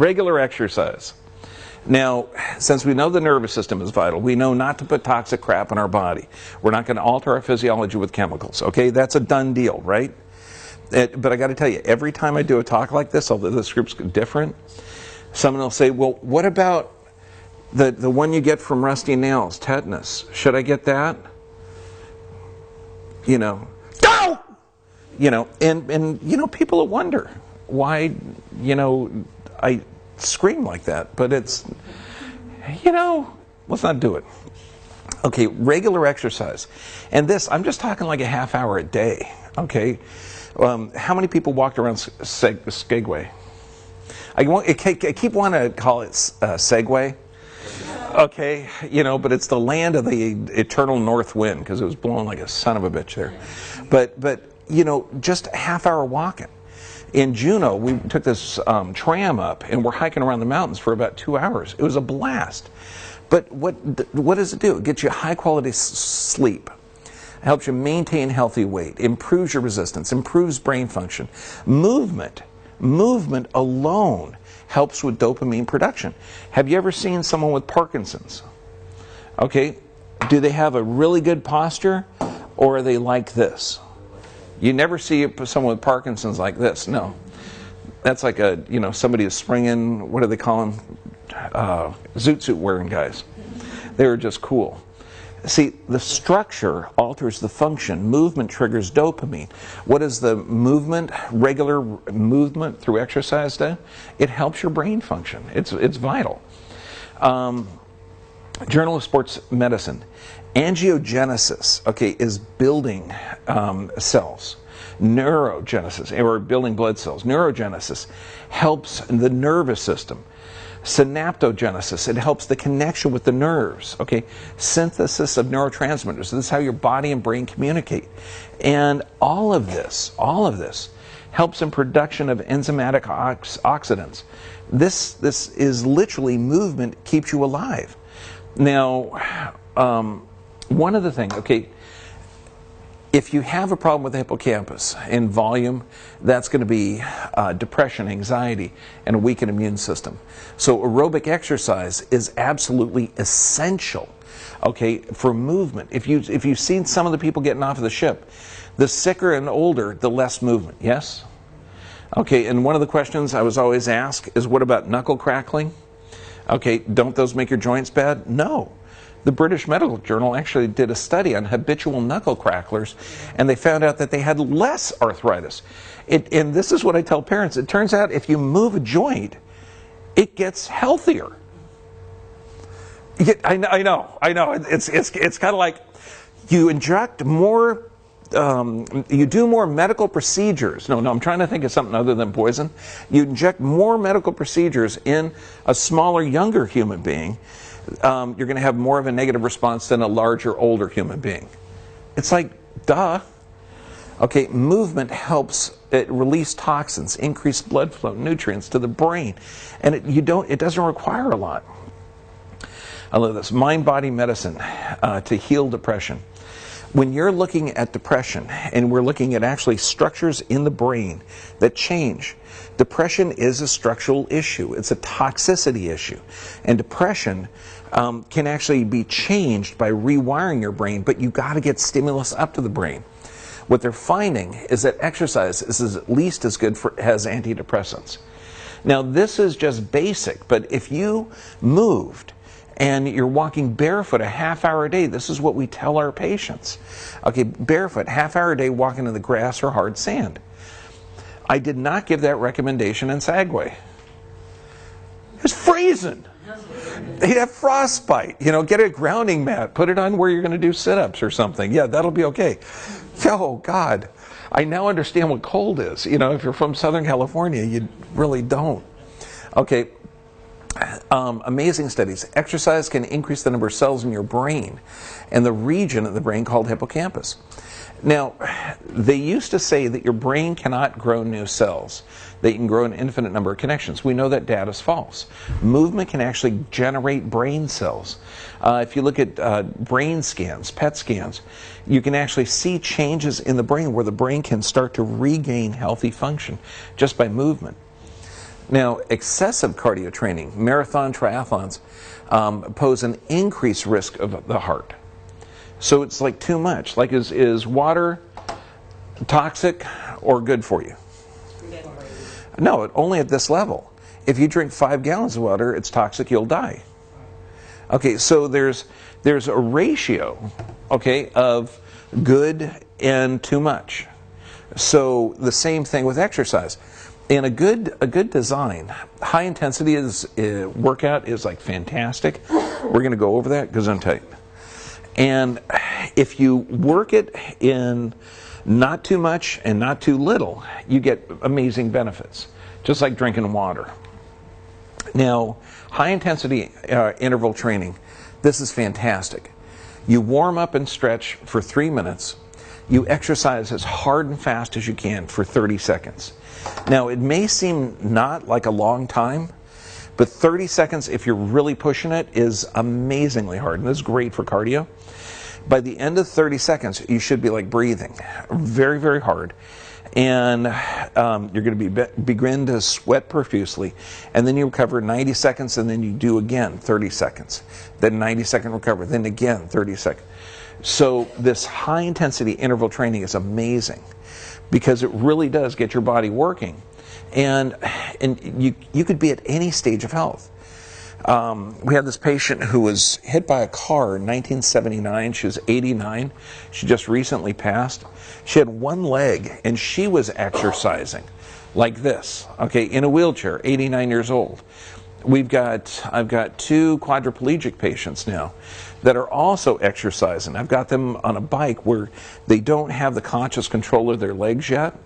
regular exercise. Now, since we know the nervous system is vital, we know not to put toxic crap in our body. We're not going to alter our physiology with chemicals. Okay, that's a done deal, right? But I got to tell you, every time I do a talk like this, although this group's different, someone will say, well, what about the one you get from rusty nails, tetanus? Should I get that? You know, no! You know, and you know, people will wonder why, you know, I scream like that, but it's, you know, let's not do it. Okay, regular exercise. And this, I'm just talking like a half hour a day, okay? How many people walked around Skagway? I keep wanting to call it Segway. Okay, you know, but it's the land of the eternal north wind because it was blowing like a son of a bitch there. But you know, just a half hour walking. In Juneau, we took this tram up and we're hiking around the mountains for about 2 hours. It was a blast. But what does it do? It gets you high quality sleep. It helps you maintain healthy weight, improves your resistance, improves brain function. Movement alone helps with dopamine production. Have you ever seen someone with Parkinson's? Okay, do they have a really good posture or are they like this? You never see someone with Parkinson's like this. No, that's like a, you know, somebody is springing, what do they call them? Zoot suit wearing guys. They're just cool. See, the structure alters the function. Movement triggers dopamine. What is the movement, regular movement through exercise do? It helps your brain function. It's vital. Journal of Sports Medicine. Angiogenesis, okay, is building cells. Neurogenesis, or building blood cells. Neurogenesis helps the nervous system. Synaptogenesis, it helps the connection with the nerves. Okay, synthesis of neurotransmitters. This is how your body and brain communicate. And all of this helps in production of enzymatic oxidants. This is literally movement keeps you alive. Now, one other thing, okay, if you have a problem with the hippocampus in volume, that's going to be depression, anxiety, and a weakened immune system. So aerobic exercise is absolutely essential, okay, for movement. If you've seen some of the people getting off of the ship, the sicker and older, the less movement, yes? Okay, and one of the questions I was always asked is, what about knuckle crackling? Okay, don't those make your joints bad? No. The British Medical Journal actually did a study on habitual knuckle cracklers, and they found out that they had less arthritis. And this is what I tell parents. It turns out if you move a joint, it gets healthier. I know. It's kind of like you inject more, you do more medical procedures. No, I'm trying to think of something other than poison. You inject more medical procedures in a smaller, younger human being. You're going to have more of a negative response than a larger, older human being. It's like, duh. Okay, movement helps it release toxins, increase blood flow, nutrients to the brain, and it doesn't require a lot. I love this. Mind-body medicine to heal depression. When you're looking at depression, and we're looking at actually structures in the brain that change, depression is a structural issue. It's a toxicity issue. And depression can actually be changed by rewiring your brain, but you've got to get stimulus up to the brain. What they're finding is that exercise is at least as good as antidepressants. Now, this is just basic, but if you moved and you're walking barefoot a half hour a day, this is what we tell our patients. Okay, barefoot, half hour a day walking in the grass or hard sand. I did not give that recommendation in Sagway. It was freezing. He'd have frostbite. You know, get a grounding mat, put it on where you're going to do sit-ups or something. Yeah, that'll be okay. Oh, God. I now understand what cold is. You know, if you're from Southern California, you really don't. Okay. Amazing studies. Exercise can increase the number of cells in your brain and the region of the brain called hippocampus. Now, they used to say that your brain cannot grow new cells. They can grow an infinite number of connections. We know that data is false. Movement can actually generate brain cells. If you look at brain scans, PET scans, you can actually see changes in the brain where the brain can start to regain healthy function just by movement. Now, excessive cardio training, marathon triathlons, pose an increased risk of the heart. So it's like too much. Like, is water toxic or good for you? No, only at this level. If you drink 5 gallons of water, it's toxic, you'll die. Okay, so there's a ratio, okay, of good and too much. So the same thing with exercise. In a good design, high intensity workout is like fantastic. We're going to go over that because I'm tight. And if you work it in not too much and not too little, you get amazing benefits, just like drinking water. Now, high intensity interval training, this is fantastic. You warm up and stretch for 3 minutes. You exercise as hard and fast as you can for 30 seconds. Now, it may seem not like a long time, but 30 seconds, if you're really pushing it, is amazingly hard. And this is great for cardio. By the end of 30 seconds, you should be like breathing. Very, very hard. And you're going to begin to sweat profusely. And then you recover 90 seconds, and then you do again 30 seconds. Then 90-second recovery. Then again 30 seconds. So this high-intensity interval training is amazing because it really does get your body working. And you could be at any stage of health. We had this patient who was hit by a car in 1979. She was 89. She just recently passed. She had one leg, and she was exercising like this, okay, in a wheelchair, 89 years old. I've got 2 quadriplegic patients now that are also exercising. I've got them on a bike where they don't have the conscious control of their legs yet,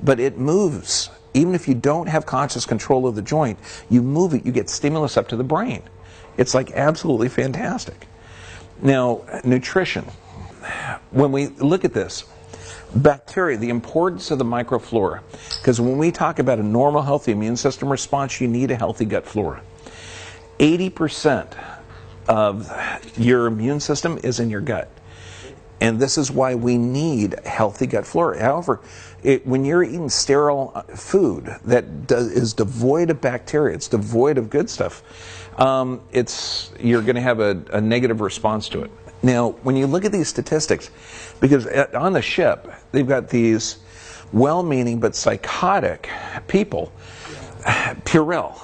but it moves. Even if you don't have conscious control of the joint, you move it, you get stimulus up to the brain. It's like absolutely fantastic. Now, nutrition. When we look at this, bacteria, the importance of the microflora, because when we talk about a normal, healthy immune system response, you need a healthy gut flora. 80% of your immune system is in your gut. And this is why we need healthy gut flora. However, when you're eating sterile food that is devoid of bacteria, it's devoid of good stuff, you're going to have a negative response to it. Now, when you look at these statistics, because on the ship, they've got these well-meaning but psychotic people. Purell.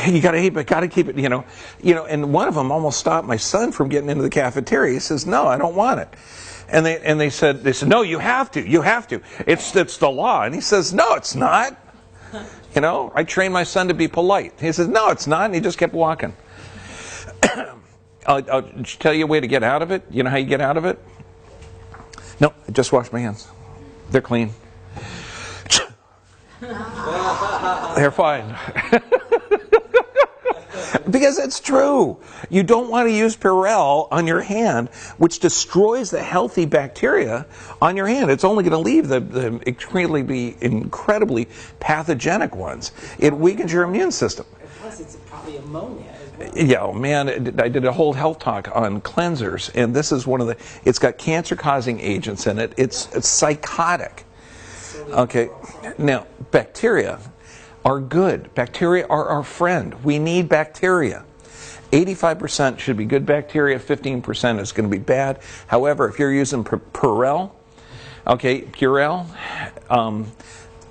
You gotta keep it, you know. And one of them almost stopped my son from getting into the cafeteria. He says, "No, I don't want it." And they said, "No, you have to. It's the law." And he says, "No, it's not. I trained my son to be polite." He says, "No, it's not." And he just kept walking. I'll tell you a way to get out of it. You know how you get out of it? No, I just washed my hands. They're clean. They're fine. Because it's true. You don't want to use Purell on your hand, which destroys the healthy bacteria on your hand. It's only going to leave the incredibly pathogenic ones. It weakens your immune system. Plus, it's probably ammonia. Yeah, oh man, I did a whole health talk on cleansers, and this is one of it's got cancer-causing agents in it. It's psychotic. Okay, now, bacteria are good. Bacteria are our friend. We need bacteria. 85% should be good bacteria, 15% is going to be bad. However, if you're using Purell,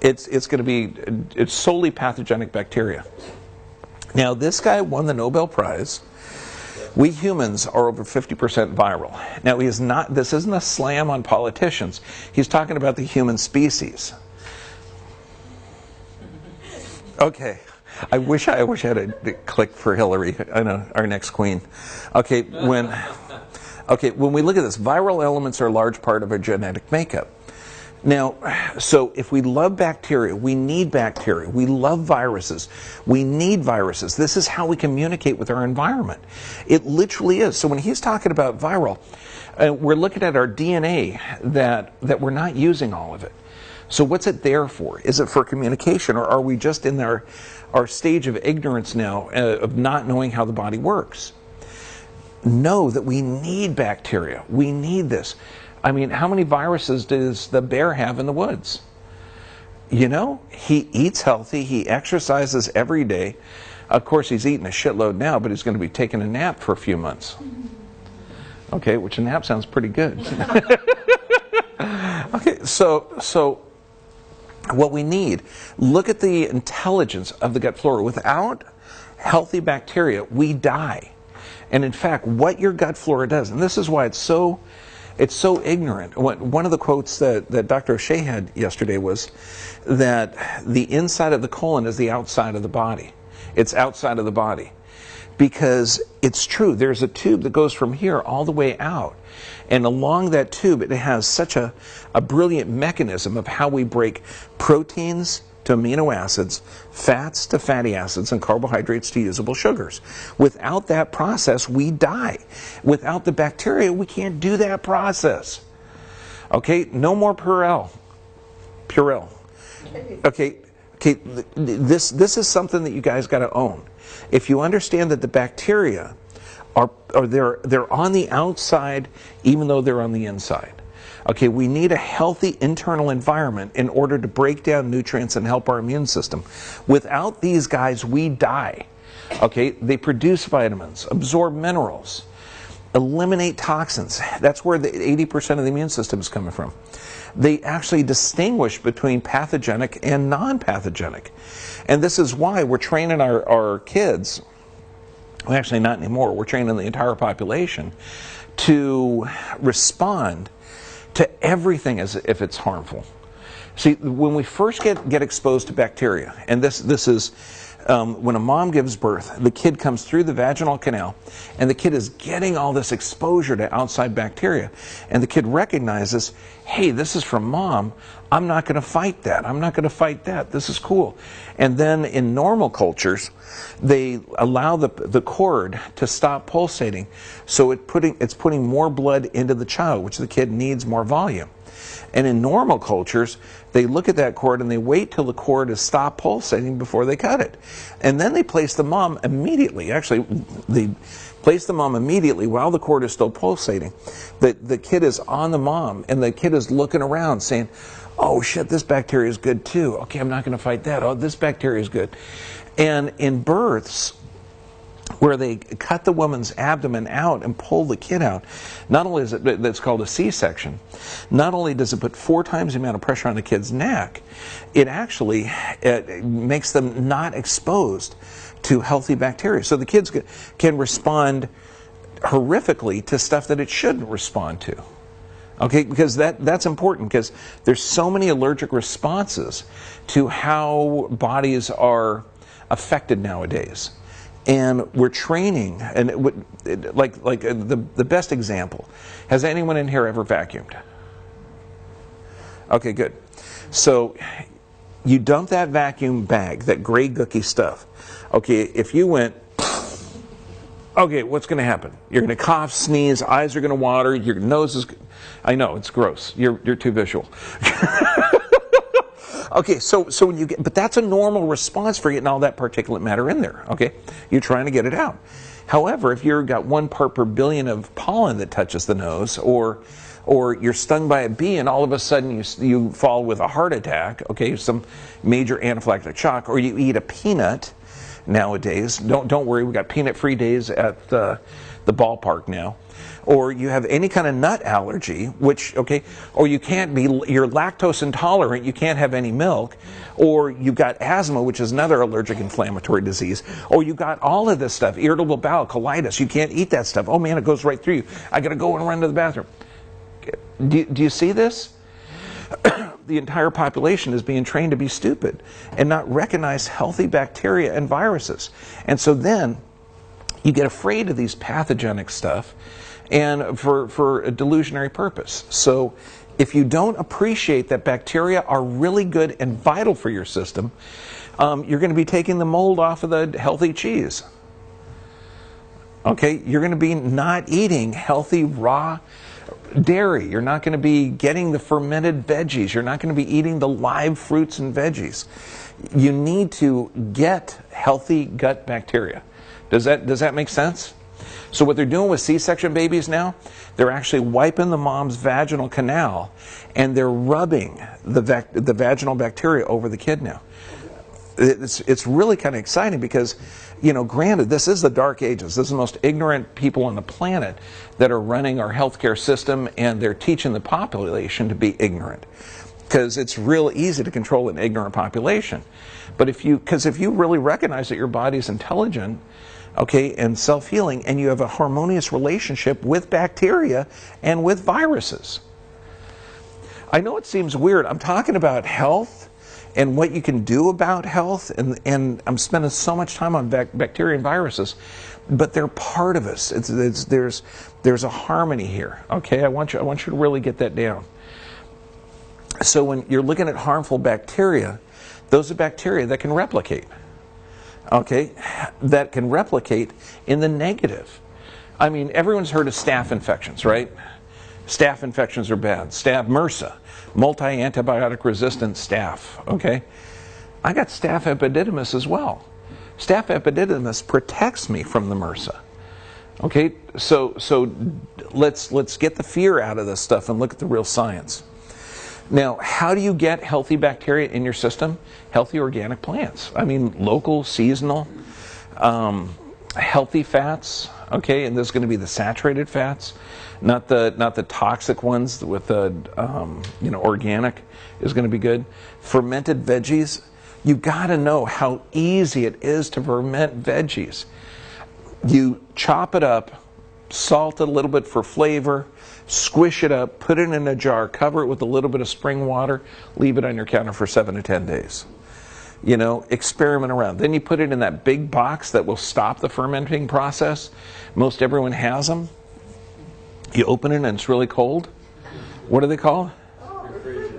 it's solely pathogenic bacteria. Now, this guy won the Nobel Prize. We humans are over 50% viral. Now, this isn't a slam on politicians. He's talking about the human species. Okay. I wish I had a click for Hillary, I know, our next queen. Okay, when we look at this, viral elements are a large part of our genetic makeup. Now, so if we love bacteria, we need bacteria. We love viruses. We need viruses. This is how we communicate with our environment. It literally is. So when he's talking about viral, we're looking at our DNA that we're not using all of it. So what's it there for? Is it for communication, or are we just in our stage of ignorance now, of not knowing how the body works? Know that we need bacteria. We need this. I mean, how many viruses does the bear have in the woods? He eats healthy. He exercises every day. Of course, he's eating a shitload now, but he's going to be taking a nap for a few months. Okay, which a nap sounds pretty good. Okay, so what we need, look at the intelligence of the gut flora. Without healthy bacteria, we die. And in fact, what your gut flora does, and this is why it's so ignorant. One of the quotes that Dr. O'Shea had yesterday was that the inside of the colon is the outside of the body. It's outside of the body. Because it's true, there's a tube that goes from here all the way out. And along that tube, it has such a brilliant mechanism of how we break proteins to amino acids, fats to fatty acids, and carbohydrates to usable sugars. Without that process, we die. Without the bacteria, we can't do that process. Okay, no more Purell. Okay, this is something that you guys got to own. If you understand that the bacteria they're on the outside even though they're on the inside. Okay, we need a healthy internal environment in order to break down nutrients and help our immune system. Without these guys, we die. Okay, they produce vitamins, absorb minerals, eliminate toxins. That's where the 80% of the immune system is coming from. They actually distinguish between pathogenic and non-pathogenic. And this is why we're training our kids, well, actually not anymore, we're training the entire population to respond to everything as if it's harmful. See, when we first get exposed to bacteria, and this is when a mom gives birth, the kid comes through the vaginal canal, and the kid is getting all this exposure to outside bacteria, and the kid recognizes, hey, this is from mom, I'm not going to fight that, I'm not going to fight that, this is cool. And then in normal cultures, they allow the cord to stop pulsating, so it's putting more blood into the child, which the kid needs more volume. And in normal cultures, they look at that cord and they wait till the cord has stopped pulsating before they cut it. And then they place the mom immediately. Actually, they place the mom immediately while the cord is still pulsating. The kid is on the mom, and the kid is looking around saying, oh shit, this bacteria is good too. Okay, I'm not going to fight that. Oh, this bacteria is good. And in births, where they cut the woman's abdomen out and pull the kid out, not only is that's called a C-section, not only does it put 4 times the amount of pressure on the kid's neck, it actually makes them not exposed to healthy bacteria. So the kids can respond horrifically to stuff that it shouldn't respond to. Okay, because that's important, because there's so many allergic responses to how bodies are affected nowadays. And we're training, and the best example, has anyone in here ever vacuumed? Okay, good. So you dump that vacuum bag, that gray gooky stuff. Okay, if you went, okay, what's going to happen? You're going to cough, sneeze, eyes are going to water, your nose is, I know, it's gross. You're too visual. Okay, so when you get, but that's a normal response for getting all that particulate matter in there. Okay, you're trying to get it out. However, if you've got 1 part per billion of pollen that touches the nose, or you're stung by a bee and all of a sudden you fall with a heart attack, okay, some major anaphylactic shock, or you eat a peanut nowadays. Don't worry, we got peanut-free days at the ballpark now. Or you have any kind of nut allergy, which, okay, or you're lactose intolerant, you can't have any milk, or you've got asthma, which is another allergic inflammatory disease, or you got all of this stuff, irritable bowel, colitis, you can't eat that stuff. Oh man, it goes right through you. I got to go and run to the bathroom. Do you see this? The entire population is being trained to be stupid and not recognize healthy bacteria and viruses. And so then you get afraid of these pathogenic stuff, and for a delusionary purpose. So if you don't appreciate that bacteria are really good and vital for your system, you're going to be taking the mold off of the healthy cheese. Okay, you're going to be not eating healthy raw dairy. You're not going to be getting the fermented veggies. You're not going to be eating the live fruits and veggies. You need to get healthy gut bacteria. Does that make sense? So what they're doing with C-section babies now, they're actually wiping the mom's vaginal canal and they're rubbing the vaginal bacteria over the kid now. It's really kind of exciting because, granted, this is the dark ages. This is the most ignorant people on the planet that are running our healthcare system, and they're teaching the population to be ignorant. Because it's real easy to control an ignorant population. But if you really recognize that your body's intelligent, okay, and self-healing, and you have a harmonious relationship with bacteria and with viruses. I know it seems weird. I'm talking about health and what you can do about health, and I'm spending so much time on bacteria and viruses, but they're part of us. There's a harmony here. Okay, I want you to really get that down. So when you're looking at harmful bacteria, those are bacteria that can replicate. Okay, that can replicate in the negative. I mean, everyone's heard of staph infections, right? Staph infections are bad. MRSA, multi-antibiotic resistant staph, okay? I got staph epididymis as well. Staph epididymis protects me from the MRSA. Okay, so let's get the fear out of this stuff and look at the real science. Now, how do you get healthy bacteria in your system? Healthy organic plants. I mean, local, seasonal, healthy fats. Okay, and this is going to be the saturated fats, not the toxic ones with the organic is going to be good. Fermented veggies. You got to know how easy it is to ferment veggies. You chop it up, salt it a little bit for flavor, squish it up, put it in a jar, cover it with a little bit of spring water, leave it on your counter for 7 to 10 days. Experiment around. Then you put it in that big box that will stop the fermenting process. Most everyone has them. You open it and it's really cold. What are they called?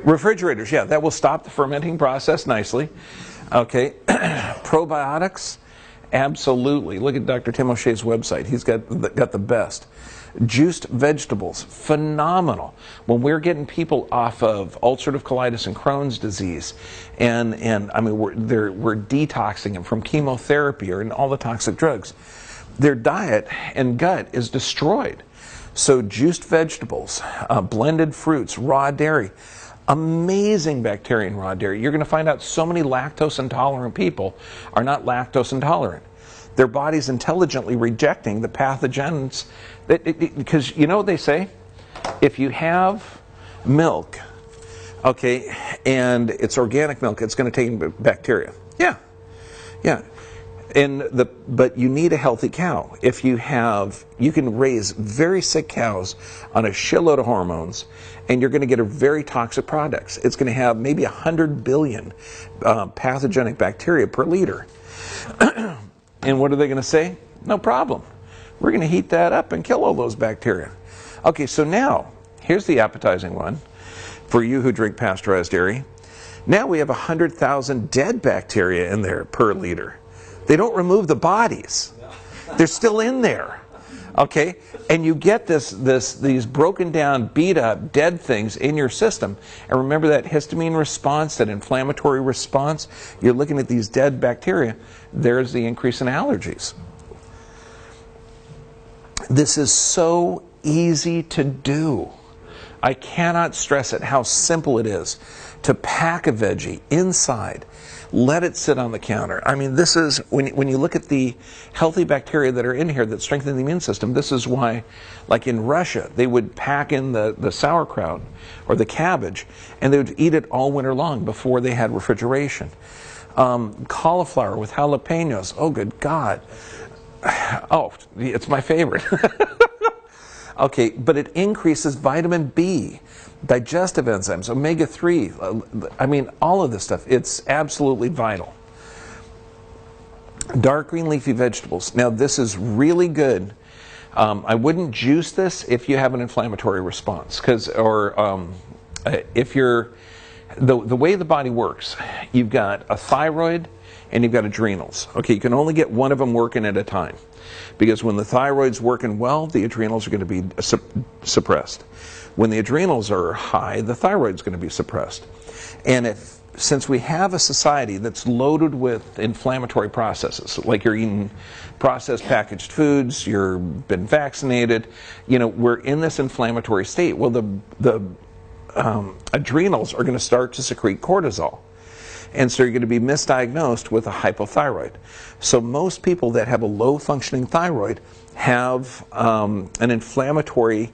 Refrigerators. Yeah, that will stop the fermenting process nicely. Okay. Probiotics. Absolutely. Look at Dr. Tim O'Shea's website. He's got the best. Juiced vegetables, phenomenal. When we're getting people off of ulcerative colitis and Crohn's disease, and I mean we're detoxing them from chemotherapy or all the toxic drugs, their diet and gut is destroyed. So juiced vegetables, blended fruits, raw dairy, amazing bacteria in raw dairy. You're going to find out so many lactose intolerant people are not lactose intolerant. Their body's intelligently rejecting the pathogens. Because you know what they say? If you have milk, okay, and it's organic milk, it's going to take bacteria. Yeah. But you need a healthy cow. You can raise very sick cows on a shitload of hormones, and you're going to get a very toxic products. It's going to have maybe 100 billion pathogenic bacteria per liter. And what are they going to say? No problem. We're going to heat that up and kill all those bacteria. Okay, so now, here's the appetizing one for you who drink pasteurized dairy. Now we have 100,000 dead bacteria in there per liter. They don't remove the bodies. They're still in there. Okay? And you get these broken down, beat up, dead things in your system. And remember that histamine response, that inflammatory response? You're looking at these dead bacteria. There's the increase in allergies. This is so easy to do. I cannot stress it how simple it is to pack a veggie inside, let it sit on the counter. I mean, this is, when you look at the healthy bacteria that are in here that strengthen the immune system, this is why, like in Russia, they would pack in the sauerkraut or the cabbage, and they would eat it all winter long before they had refrigeration. Cauliflower with jalapenos, oh good God. Oh, it's my favorite. Okay, but it increases vitamin B, digestive enzymes, omega-3. I mean, all of this stuff. It's absolutely vital. Dark green leafy vegetables. Now, this is really good. I wouldn't juice this if you have an inflammatory response, if you're the way the body works. You've got a thyroid and you've got adrenals. Okay, you can only get one of them working at a time, because when the thyroid's working well, the adrenals are going to be suppressed. When the adrenals are high, the thyroid's going to be suppressed. And if since we have a society that's loaded with inflammatory processes, like you're eating processed packaged foods, you've been vaccinated, we're in this inflammatory state. Well, the adrenals are going to start to secrete cortisol. And so you're going to be misdiagnosed with a hypothyroid. So most people that have a low functioning thyroid have an inflammatory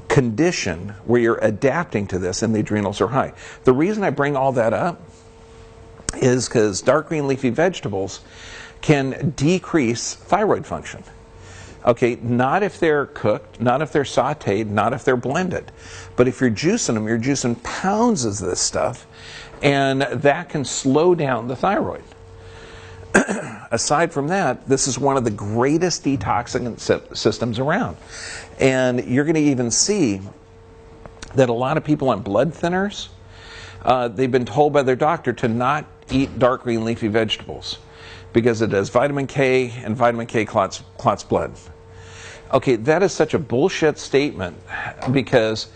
condition where you're adapting to this and the adrenals are high. The reason I bring all that up is because dark green leafy vegetables can decrease thyroid function. Okay, not if they're cooked, not if they're sauteed, not if they're blended. But if you're juicing them, you're juicing pounds of this stuff, and that can slow down the thyroid. Aside from that, this is one of the greatest detoxing systems around. And you're going to even see that a lot of people on blood thinners, they've been told by their doctor to not eat dark green leafy vegetables because it does vitamin K, and vitamin K clots blood. Okay, that is such a bullshit statement, because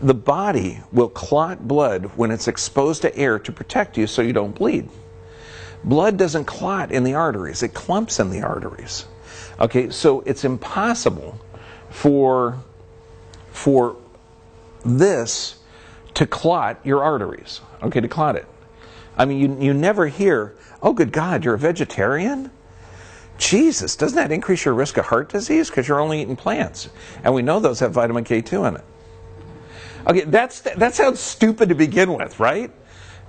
the body will clot blood when it's exposed to air to protect you so you don't bleed. Blood doesn't clot in the arteries, it clumps in the arteries. Okay, so it's impossible for this to clot your arteries, okay, to clot it. I mean, you never hear, oh, good God, you're a vegetarian? Jesus, doesn't that increase your risk of heart disease? Because you're only eating plants. And we know those have vitamin K2 in it. Okay, that sounds stupid to begin with, right?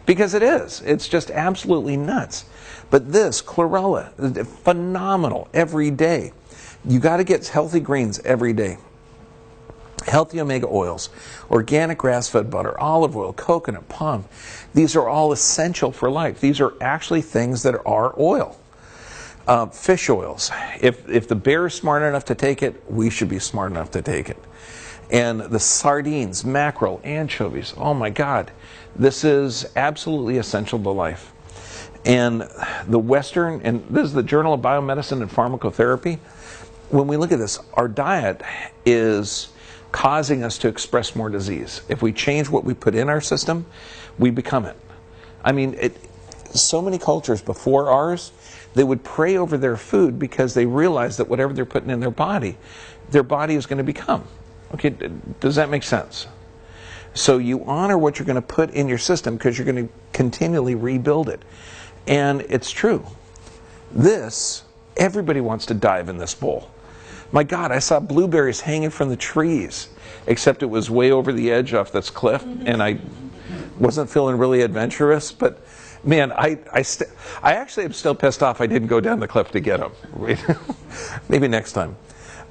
Because it is. It's just absolutely nuts. But this, chlorella, phenomenal every day. You got to get healthy greens every day. Healthy omega oils, organic grass-fed butter, olive oil, coconut, palm. These are all essential for life. These are actually things that are oil. Fish oils. If the bear is smart enough to take it, we should be smart enough to take it. And the sardines, mackerel, anchovies, oh my God. This is absolutely essential to life. And the Western, and this is the Journal of Biomedicine and Pharmacotherapy, when we look at this, our diet is causing us to express more disease. If we change what we put in our system, we become it. I mean, so many cultures before ours, they would pray over their food because they realized that whatever they're putting in their body is going to become. Okay, does that make sense? So you honor what you're going to put in your system because you're going to continually rebuild it. And it's true. Everybody wants to dive in this bowl. My God, I saw blueberries hanging from the trees, except it was way over the edge off this cliff, and I wasn't feeling really adventurous, but man, I actually am still pissed off I didn't go down the cliff to get them. Maybe next time.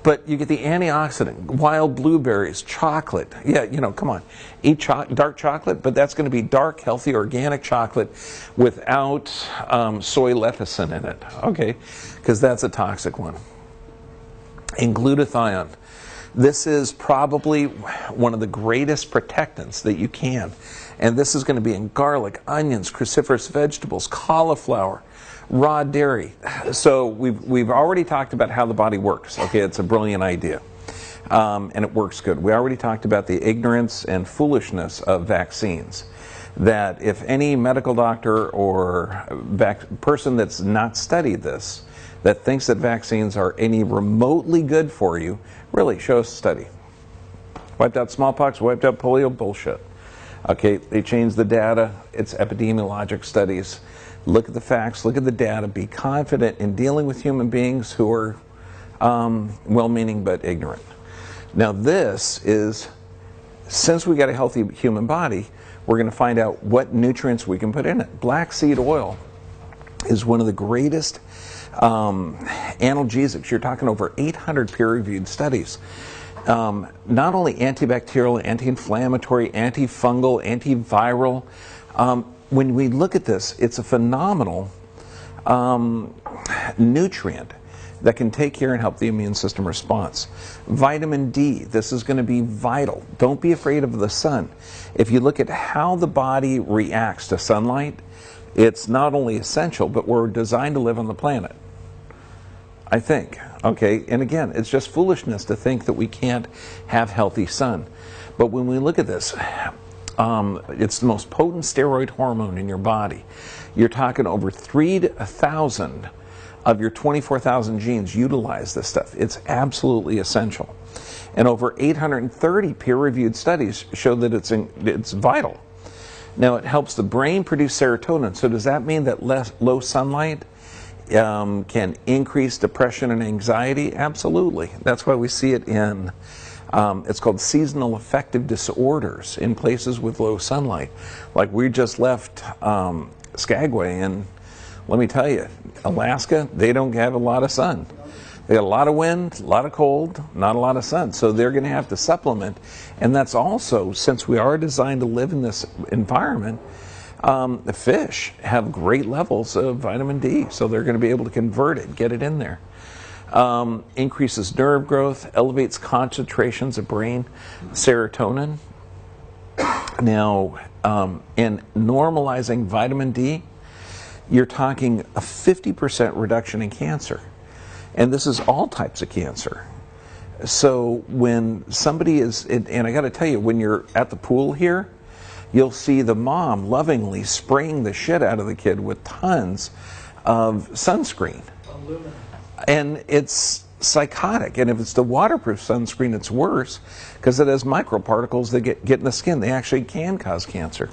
But you get the antioxidant, wild blueberries, chocolate. Yeah, come on. Eat dark chocolate, but that's going to be dark, healthy, organic chocolate without soy lecithin in it. Okay, because that's a toxic one. And glutathione. This is probably one of the greatest protectants that you can. And this is going to be in garlic, onions, cruciferous vegetables, cauliflower, raw dairy. So we've already talked about how the body works. Okay, it's a brilliant idea. And it works good. We already talked about the ignorance and foolishness of vaccines. That if any medical doctor or person that's not studied this, that thinks that vaccines are any remotely good for you, really, show us a study. Wiped out smallpox, wiped out polio, bullshit. Okay, they changed the data. It's epidemiologic studies. Look at the facts, look at the data, be confident in dealing with human beings who are well-meaning but ignorant. Now this is, since we got a healthy human body, we're going to find out what nutrients we can put in it. Black seed oil is one of the greatest analgesics. You're talking over 800 peer-reviewed studies. Not only antibacterial, anti-inflammatory, antifungal, antiviral. When we look at this, it's a phenomenal nutrient that can take care and help the immune system response. Vitamin D, this is going to be vital. Don't be afraid of the sun. If you look at how the body reacts to sunlight, it's not only essential, but we're designed to live on the planet, I think. Okay, and again, it's just foolishness to think that we can't have healthy sun. But when we look at this, it's the most potent steroid hormone in your body. You're talking over 3,000 of your 24,000 genes utilize this stuff. It's absolutely essential. And over 830 peer-reviewed studies show that it's vital. Now, it helps the brain produce serotonin. So does that mean that low sunlight can increase depression and anxiety? Absolutely. That's why we see it in, it's called seasonal affective disorders in places with low sunlight. Like we just left Skagway, and let me tell you, Alaska, they don't have a lot of sun. They got a lot of wind, a lot of cold, not a lot of sun. So they're going to have to supplement. And that's also, since we are designed to live in this environment, the fish have great levels of vitamin D. So they're going to be able to convert it, get it in there. Increases nerve growth, elevates concentrations of brain serotonin. Now, in normalizing vitamin D, you're talking a 50% reduction in cancer. And this is all types of cancer. So when somebody is, and I got to tell you, when you're at the pool here, you'll see the mom lovingly spraying the shit out of the kid with tons of sunscreen. Aluminum. And it's psychotic. And if it's the waterproof sunscreen, it's worse because it has microparticles that get in the skin. They actually can cause cancer.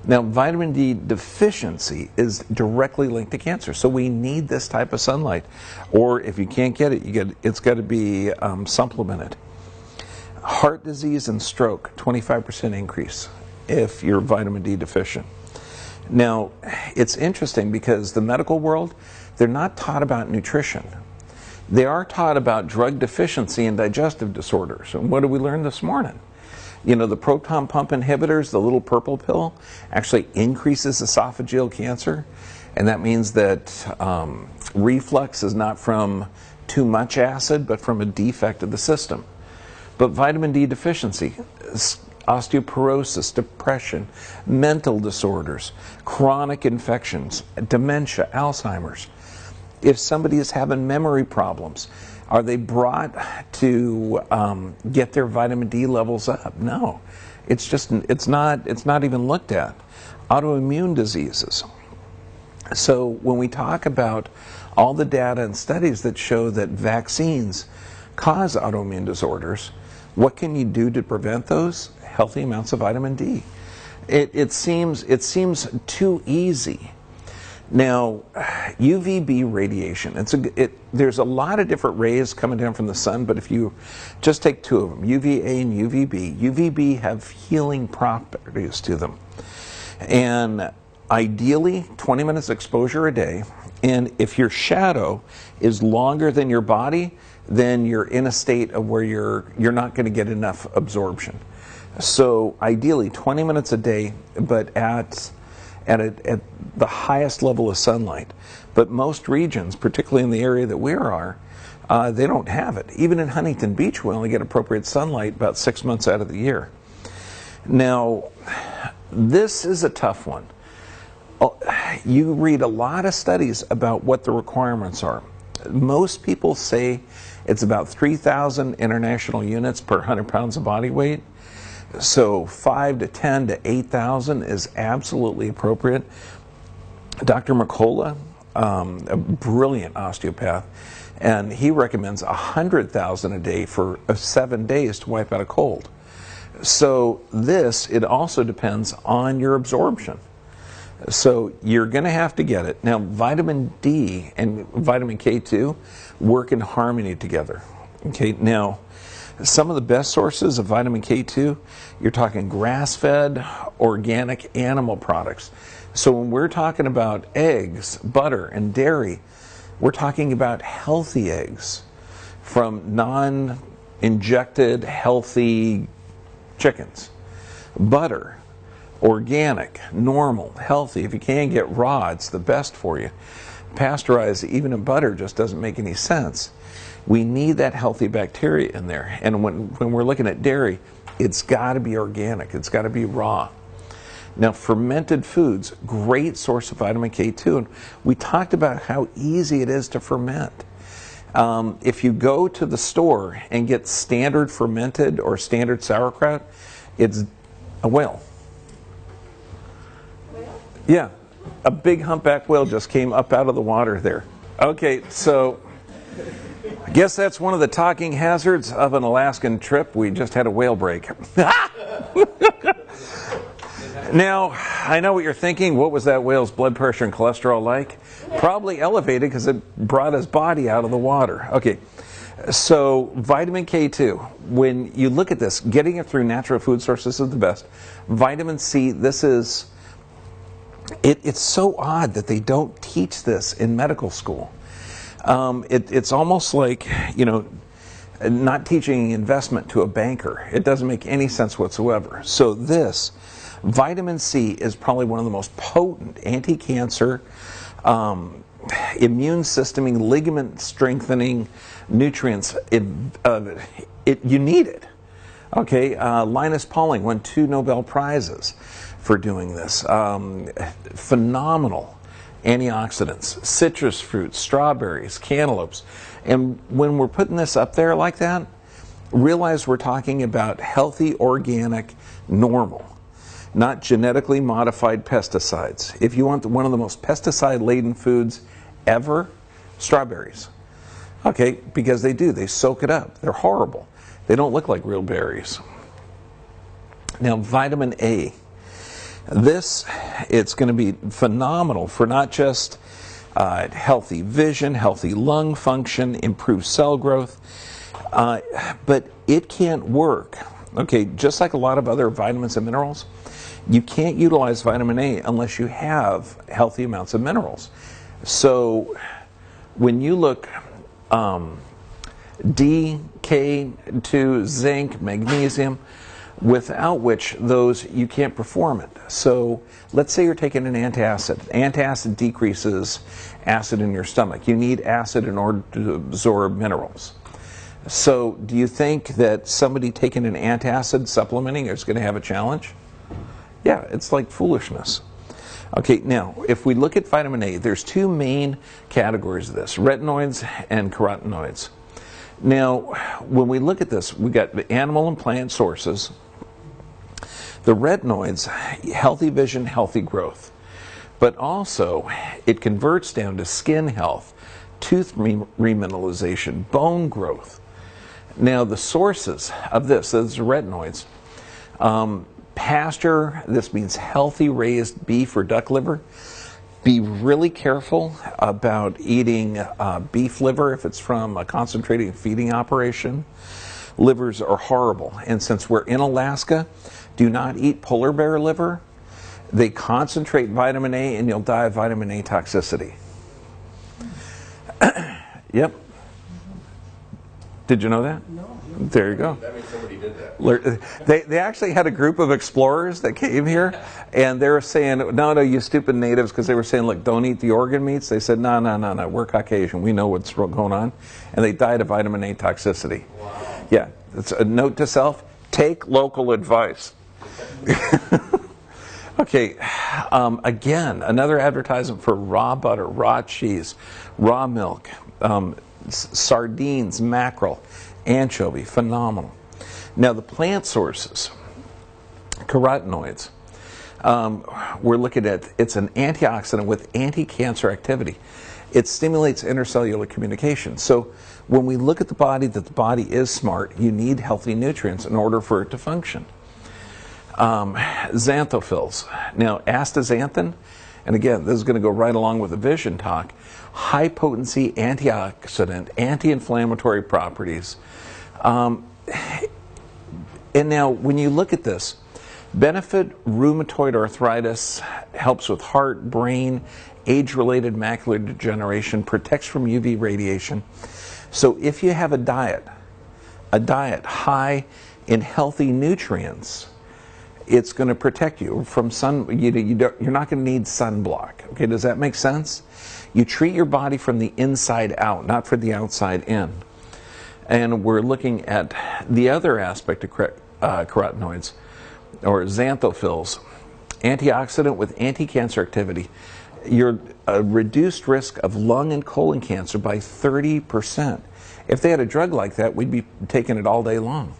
Now, vitamin D deficiency is directly linked to cancer, so we need this type of sunlight. Or if you can't get it, it's got to be supplemented. Heart disease and stroke, 25% increase if you're vitamin D deficient. Now, it's interesting because the medical world, they're not taught about nutrition. They are taught about drug deficiency and digestive disorders. And what did we learn this morning? You know, the proton pump inhibitors, the little purple pill, actually increases esophageal cancer. And that means that reflux is not from too much acid, but from a defect of the system. But vitamin D deficiency, osteoporosis, depression, mental disorders, chronic infections, dementia, Alzheimer's. If somebody is having memory problems, are they brought to get their vitamin D levels up? No, it's not even looked at. Autoimmune diseases. So when we talk about all the data and studies that show that vaccines cause autoimmune disorders, what can you do to prevent those? Healthy amounts of vitamin D. It seems too easy. Now, UVB radiation, there's a lot of different rays coming down from the sun, but if you just take two of them, UVA and UVB have healing properties to them. And ideally, 20 minutes exposure a day, and if your shadow is longer than your body, then you're in a state of where you're not going to get enough absorption. So ideally, 20 minutes a day, but at the highest level of sunlight. But most regions, particularly in the area that we are, they don't have it. Even in Huntington Beach, we only get appropriate sunlight about 6 months out of the year. Now, this is a tough one. You read a lot of studies about what the requirements are. Most people say it's about 3,000 international units per 100 pounds of body weight. So 5 to 10 to 8,000 is absolutely appropriate. Dr. McCullough, a brilliant osteopath, and he recommends 100,000 a day for 7 days to wipe out a cold. So it also depends on your absorption. So you're going to have to get it. Now, vitamin D and vitamin K2 work in harmony together. Okay, now, some of the best sources of vitamin K2, you're talking grass-fed, organic animal products. So when we're talking about eggs, butter, and dairy, we're talking about healthy eggs from non-injected, healthy chickens. Butter, organic, normal, healthy. If you can get raw, it's the best for you. Pasteurized, even in butter, just doesn't make any sense. We need that healthy bacteria in there. And when we're looking at dairy, it's got to be organic. It's got to be raw. Now, fermented foods, great source of vitamin K2. And we talked about how easy it is to ferment. If you go to the store and get standard fermented or standard sauerkraut, it's a whale. Yeah, a big humpback whale just came up out of the water there. Okay, so I guess that's one of the talking hazards of an Alaskan trip. We just had a whale break. Now, I know what you're thinking. What was that whale's blood pressure and cholesterol like? Probably elevated because it brought his body out of the water. Okay, so vitamin K2, when you look at this, getting it through natural food sources is the best. Vitamin C, this is, it's so odd that they don't teach this in medical school. It's almost like, not teaching investment to a banker. It doesn't make any sense whatsoever. So this, vitamin C, is probably one of the most potent anti-cancer, immune systeming, ligament strengthening nutrients. You need it. Okay, Linus Pauling won 2 Nobel Prizes for doing this. Phenomenal antioxidants, citrus fruits, strawberries, cantaloupes. And when we're putting this up there like that, realize we're talking about healthy, organic, normal, not genetically modified pesticides. If you want one of the most pesticide-laden foods ever, strawberries. Okay, because they soak it up. They're horrible. They don't look like real berries. Now, vitamin A. This, it's going to be phenomenal for not just healthy vision, healthy lung function, improved cell growth, but it can't work. Okay, just like a lot of other vitamins and minerals, you can't utilize vitamin A unless you have healthy amounts of minerals. So when you look D, K2, zinc, magnesium, without which those you can't perform it. So let's say you're taking an antacid. Antacid decreases acid in your stomach. You need acid in order to absorb minerals. So do you think that somebody taking an antacid supplementing is going to have a challenge? Yeah, it's like foolishness. Okay, now, if we look at vitamin A, there's 2 main categories of this, retinoids and carotenoids. Now, when we look at this, we got the animal and plant sources. The retinoids, healthy vision, healthy growth. But also, it converts down to skin health, tooth remineralization, bone growth. Now, the sources of this, those retinoids, pasture, this means healthy raised beef or duck liver. Be really careful about eating beef liver if it's from a concentrated feeding operation. Livers are horrible. And since we're in Alaska, do not eat polar bear liver. They concentrate vitamin A and you'll die of vitamin A toxicity. Yep. Did you know that? No. There you go. That means somebody did that. They actually had a group of explorers that came here, and they were saying, no, you stupid natives, because they were saying, look, don't eat the organ meats. They said, no, we're Caucasian. We know what's going on. And they died of vitamin A toxicity. Wow. Yeah, it's a note to self, take local advice. Okay, again, another advertisement for raw butter, raw cheese, raw milk, sardines, mackerel, anchovy, phenomenal. Now the plant sources, carotenoids, we're looking at, it's an antioxidant with anti-cancer activity. It stimulates intercellular communication. So when we look at the body, that the body is smart, you need healthy nutrients in order for it to function. Xanthophylls. Now astaxanthin, and again, this is going to go right along with the vision talk, high potency antioxidant, anti-inflammatory properties. And now when you look at this, benefit rheumatoid arthritis, helps with heart, brain, age-related macular degeneration, protects from UV radiation. So if you have a diet high in healthy nutrients, it's going to protect you from sun. You're not going to need sunblock. Okay, does that make sense? You treat your body from the inside out, not from the outside in. And we're looking at the other aspect of carotenoids, or xanthophylls, antioxidant with anti-cancer activity. You're a reduced risk of lung and colon cancer by 30%. If they had a drug like that, we'd be taking it all day long.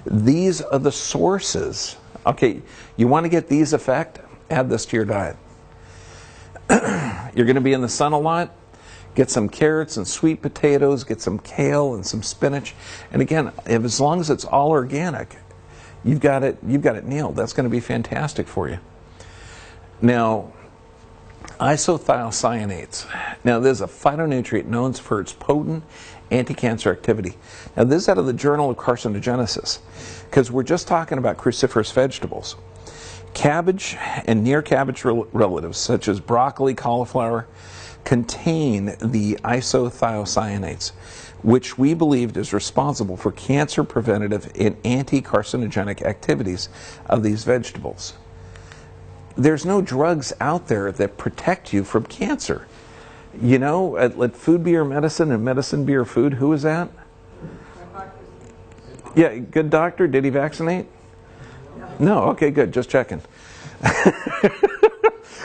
These are the sources. Okay, you want to get these effect? Add this to your diet. You're going to be in the sun a lot. Get some carrots and sweet potatoes, get some kale and some spinach. And again, as long as it's all organic, you've got it nailed. That's going to be fantastic for you. Now, isothiocyanates. Now, this is a phytonutrient known for its potent anti-cancer activity. Now, this is out of the Journal of Carcinogenesis, because we're just talking about cruciferous vegetables. Cabbage and near cabbage relatives, such as broccoli, cauliflower, contain the isothiocyanates, which we believed is responsible for cancer preventative and anti-carcinogenic activities of these vegetables. There's no drugs out there that protect you from cancer. You know, let food be your medicine and medicine be your food. Who is that? Yeah, good doctor. Did he vaccinate? No. Okay, good. Just checking.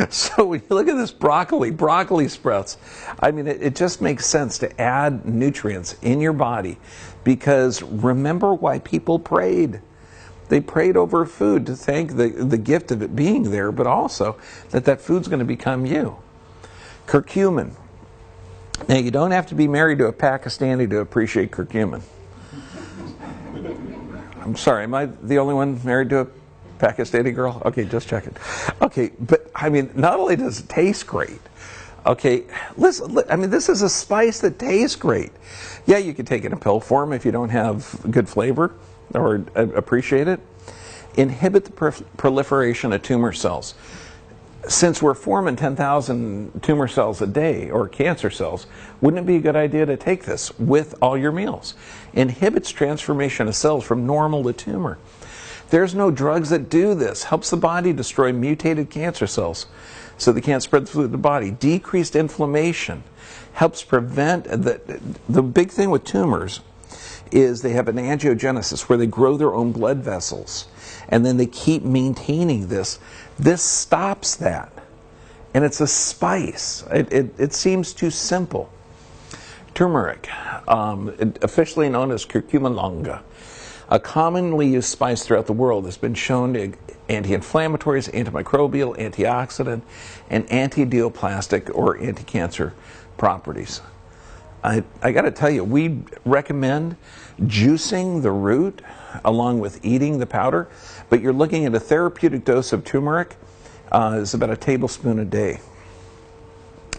So when you look at this broccoli sprouts, I mean, it just makes sense to add nutrients in your body, because remember why people prayed. They prayed over food to thank the gift of it being there, but also that food's going to become you. Curcumin. Now, you don't have to be married to a Pakistani to appreciate curcumin. I'm sorry, am I the only one married to a Pakistani girl? Okay, just checking. Okay, but I mean, not only does it taste great, okay, listen, I mean, this is a spice that tastes great. Yeah, you can take it in pill form if you don't have good flavor or appreciate it. Inhibit the proliferation of tumor cells. Since we're forming 10,000 tumor cells a day, or cancer cells, wouldn't it be a good idea to take this with all your meals? Inhibits transformation of cells from normal to tumor. There's no drugs that do this. Helps the body destroy mutated cancer cells so they can't spread through the body. Decreased inflammation. Helps prevent, the big thing with tumors is they have an angiogenesis where they grow their own blood vessels. And then they keep maintaining this. This stops that. And it's a spice. It seems too simple. Turmeric, officially known as curcuma longa. A commonly used spice throughout the world has been shown to anti-inflammatories, antimicrobial, antioxidant, and antidioplastic or anti-cancer properties. I got to tell you, we recommend juicing the root along with eating the powder, but you're looking at a therapeutic dose of turmeric is about a tablespoon a day.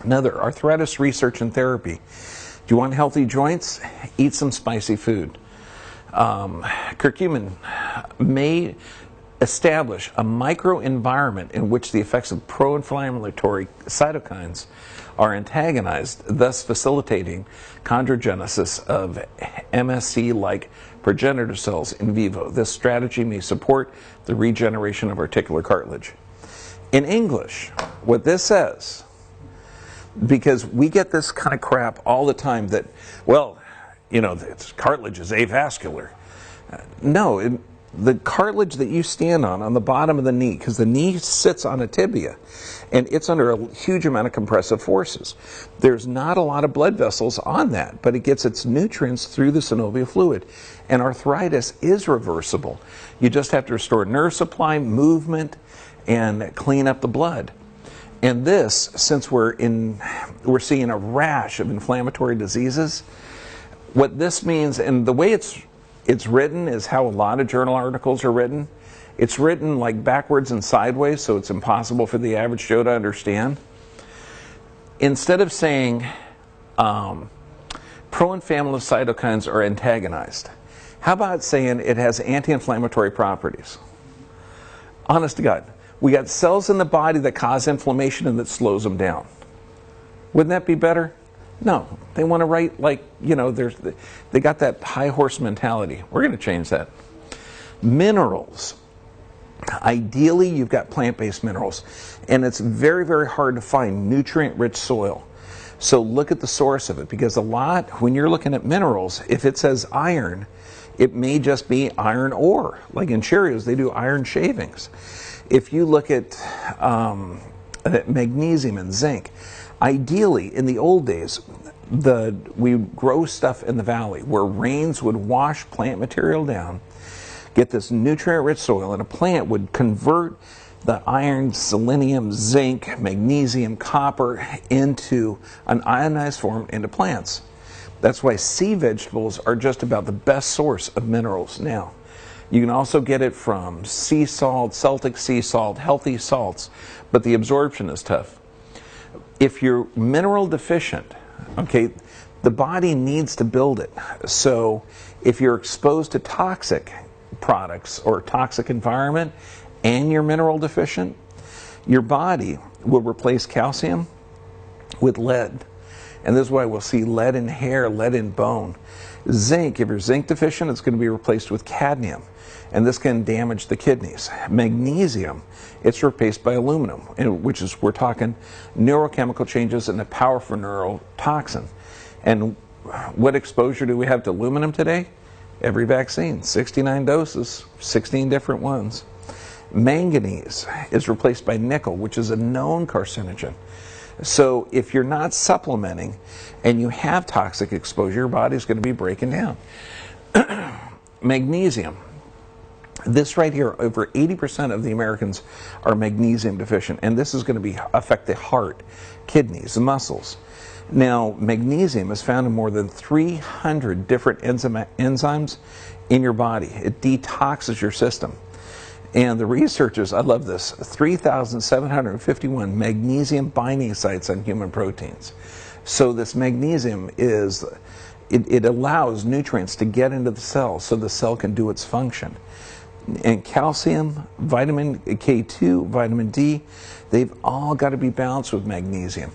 Another, arthritis research and therapy. Do you want healthy joints? Eat some spicy food. Curcumin may establish a microenvironment in which the effects of pro-inflammatory cytokines are antagonized, thus facilitating chondrogenesis of MSC-like progenitor cells in vivo. This strategy may support the regeneration of articular cartilage. In English, what this says, because we get this kind of crap all the time that, well, you know, cartilage is avascular. No, the cartilage that you stand on the bottom of the knee, because the knee sits on a tibia, and it's under a huge amount of compressive forces. There's not a lot of blood vessels on that, but it gets its nutrients through the synovial fluid. And arthritis is reversible. You just have to restore nerve supply, movement, and clean up the blood. And this, since we're seeing a rash of inflammatory diseases, what this means, and the way it's written is how a lot of journal articles are written. It's written like backwards and sideways, so it's impossible for the average Joe to understand. Instead of saying pro-inflammatory cytokines are antagonized, how about saying it has anti-inflammatory properties? Honest to God, we got cells in the body that cause inflammation and that slows them down. Wouldn't that be better? No, they want to write like, you know, they got that high horse mentality. We're going to change that. Minerals. Ideally, you've got plant-based minerals, and it's very, very hard to find nutrient-rich soil. So look at the source of it, because when you're looking at minerals, if it says iron, it may just be iron ore. Like in Cheerios, they do iron shavings. If you look at magnesium and zinc, ideally, in the old days, we grow stuff in the valley where rains would wash plant material down, get this nutrient-rich soil, and a plant would convert the iron, selenium, zinc, magnesium, copper into an ionized form into plants. That's why sea vegetables are just about the best source of minerals now. You can also get it from sea salt, Celtic sea salt, healthy salts, but the absorption is tough. If you're mineral deficient, okay, the body needs to build it. So if you're exposed to toxic products or toxic environment and you're mineral deficient, your body will replace calcium with lead. And this is why we'll see lead in hair, lead in bone. Zinc, if you're zinc deficient, it's going to be replaced with cadmium. And this can damage the kidneys. Magnesium, it's replaced by aluminum, which is, we're talking neurochemical changes in a powerful neurotoxin. And what exposure do we have to aluminum today? Every vaccine, 69 doses, 16 different ones. Manganese is replaced by nickel, which is a known carcinogen. So if you're not supplementing and you have toxic exposure, your body's going to be breaking down. Magnesium. This right here, over 80% of the Americans are magnesium deficient, and this is going to affect the heart, kidneys, the muscles. Now, magnesium is found in more than 300 different enzymes in your body. It detoxes your system. And the researchers, I love this, 3,751 magnesium binding sites on human proteins. So this magnesium it allows nutrients to get into the cell so the cell can do its function. And calcium, vitamin K2, vitamin D, they've all got to be balanced with magnesium.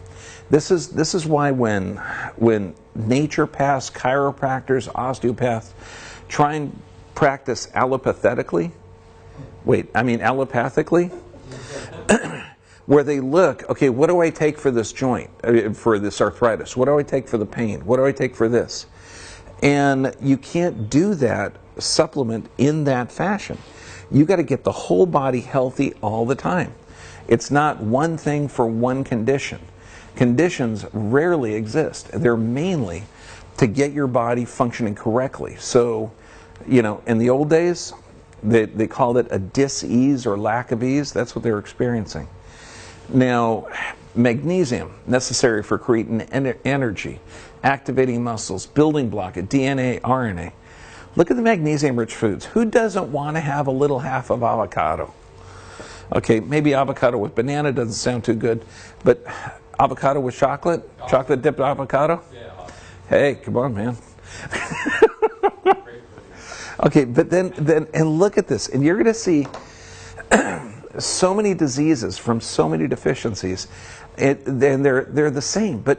This is why when naturopaths, chiropractors, osteopaths try and practice allopathically, where they look, okay, what do I take for this joint, for this arthritis? What do I take for the pain? What do I take for this? And you can't do that supplement in that fashion. You got to get the whole body healthy all the time. It's not one thing for one condition. Conditions rarely exist. They're mainly to get your body functioning correctly. So, in the old days, they called it a dis-ease or lack of ease. That's what they were experiencing. Now, magnesium, necessary for creating energy, activating muscles, building block, DNA, RNA. Look at the magnesium-rich foods. Who doesn't want to have a little half of avocado? Okay, maybe avocado with banana doesn't sound too good, but avocado with chocolate? Chocolate dipped avocado? Yeah. Hey, come on, man. Okay, but then and look at this, and you're going to see so many diseases from so many deficiencies, and they're the same, but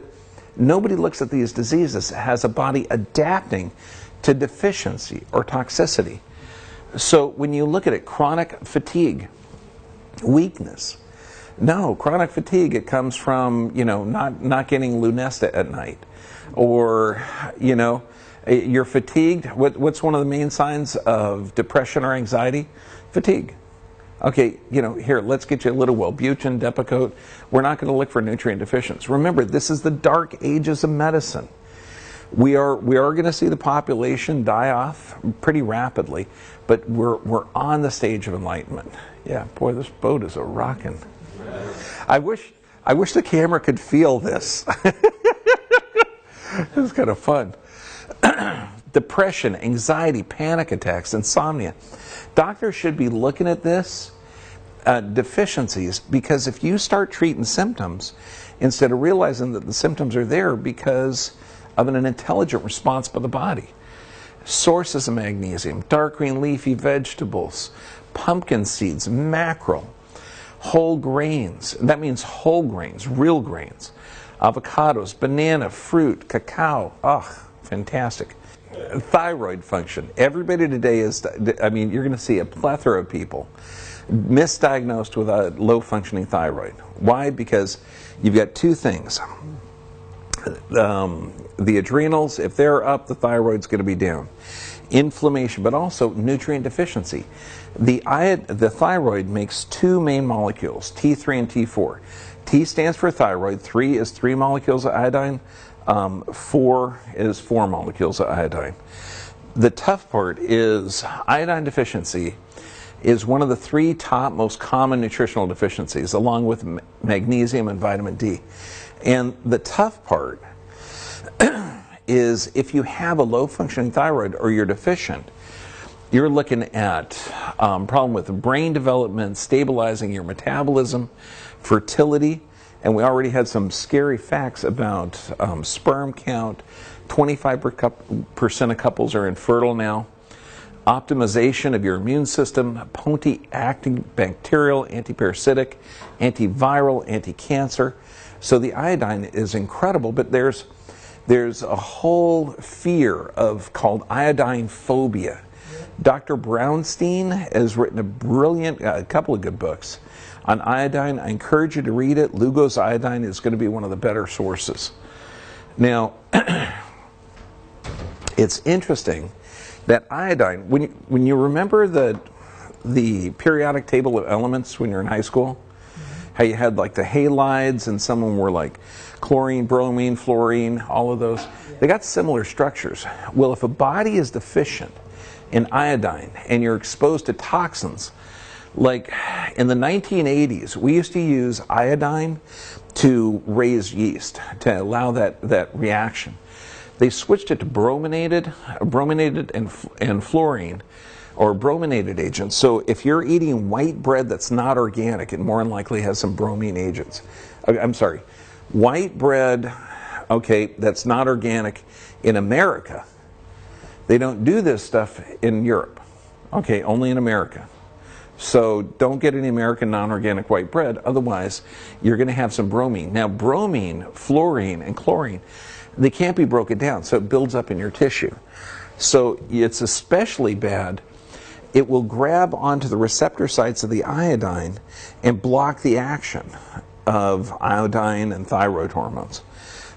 nobody looks at these diseases as a body adapting to deficiency or toxicity. So when you look at it, chronic fatigue, weakness. No, chronic fatigue, it comes from, not getting lunesta at night. Or, you're fatigued. What's one of the main signs of depression or anxiety? Fatigue. Okay, here, let's get you a little Wellbutrin, Depakote. We're not going to look for nutrient deficiency. Remember, this is the dark ages of medicine. We are going to see the population die off pretty rapidly, but we're on the stage of enlightenment. Yeah, boy, this boat is a rockin'. I wish the camera could feel this. This is kind of fun. Depression, anxiety, panic attacks, insomnia. Doctors should be looking at this deficiencies, because if you start treating symptoms instead of realizing that the symptoms are there because of an intelligent response by the body. Sources of magnesium: dark green leafy vegetables, pumpkin seeds, mackerel, whole grains. That means whole grains, real grains. Avocados, banana, fruit, cacao. Fantastic. Thyroid function. Everybody today you're going to see a plethora of people misdiagnosed with a low functioning thyroid. Why? Because you've got two things. The adrenals, if they're up, the thyroid's going to be down. Inflammation, but also nutrient deficiency. The thyroid makes two main molecules, T3 and T4. T stands for thyroid, 3 is 3 molecules of iodine, 4 is 4 molecules of iodine. The tough part is iodine deficiency is one of the 3 top most common nutritional deficiencies, along with magnesium and vitamin D. And the tough part is if you have a low functioning thyroid or you're deficient, you're looking at problem with brain development, stabilizing your metabolism, fertility, and we already had some scary facts about sperm count. 25% of couples are infertile now. Optimization of your immune system, potent-acting bacterial, antiparasitic, antiviral, anti-cancer. So the iodine is incredible, but there's a whole fear called iodine phobia. Dr. Brownstein has written a couple of good books on iodine. I encourage you to read it. Lugo's iodine is going to be one of the better sources. Now, it's interesting that iodine, when you remember the periodic table of elements when you're in high school, how you had like the halides and some of them were like chlorine, bromine, fluorine, all of those. They got similar structures. Well, if a body is deficient in iodine and you're exposed to toxins, like in the 1980s, we used to use iodine to raise yeast, to allow that reaction. They switched it to brominated and fluorine, or brominated agents. So if you're eating white bread that's not organic, it more than likely has some bromine agents. I'm sorry, white bread, okay, that's not organic in America. They don't do this stuff in Europe, okay, only in America. So don't get any American non-organic white bread, otherwise you're going to have some bromine. Now bromine, fluorine, and chlorine, they can't be broken down, so it builds up in your tissue. So it's especially bad. It will grab onto the receptor sites of the iodine and block the action of iodine and thyroid hormones.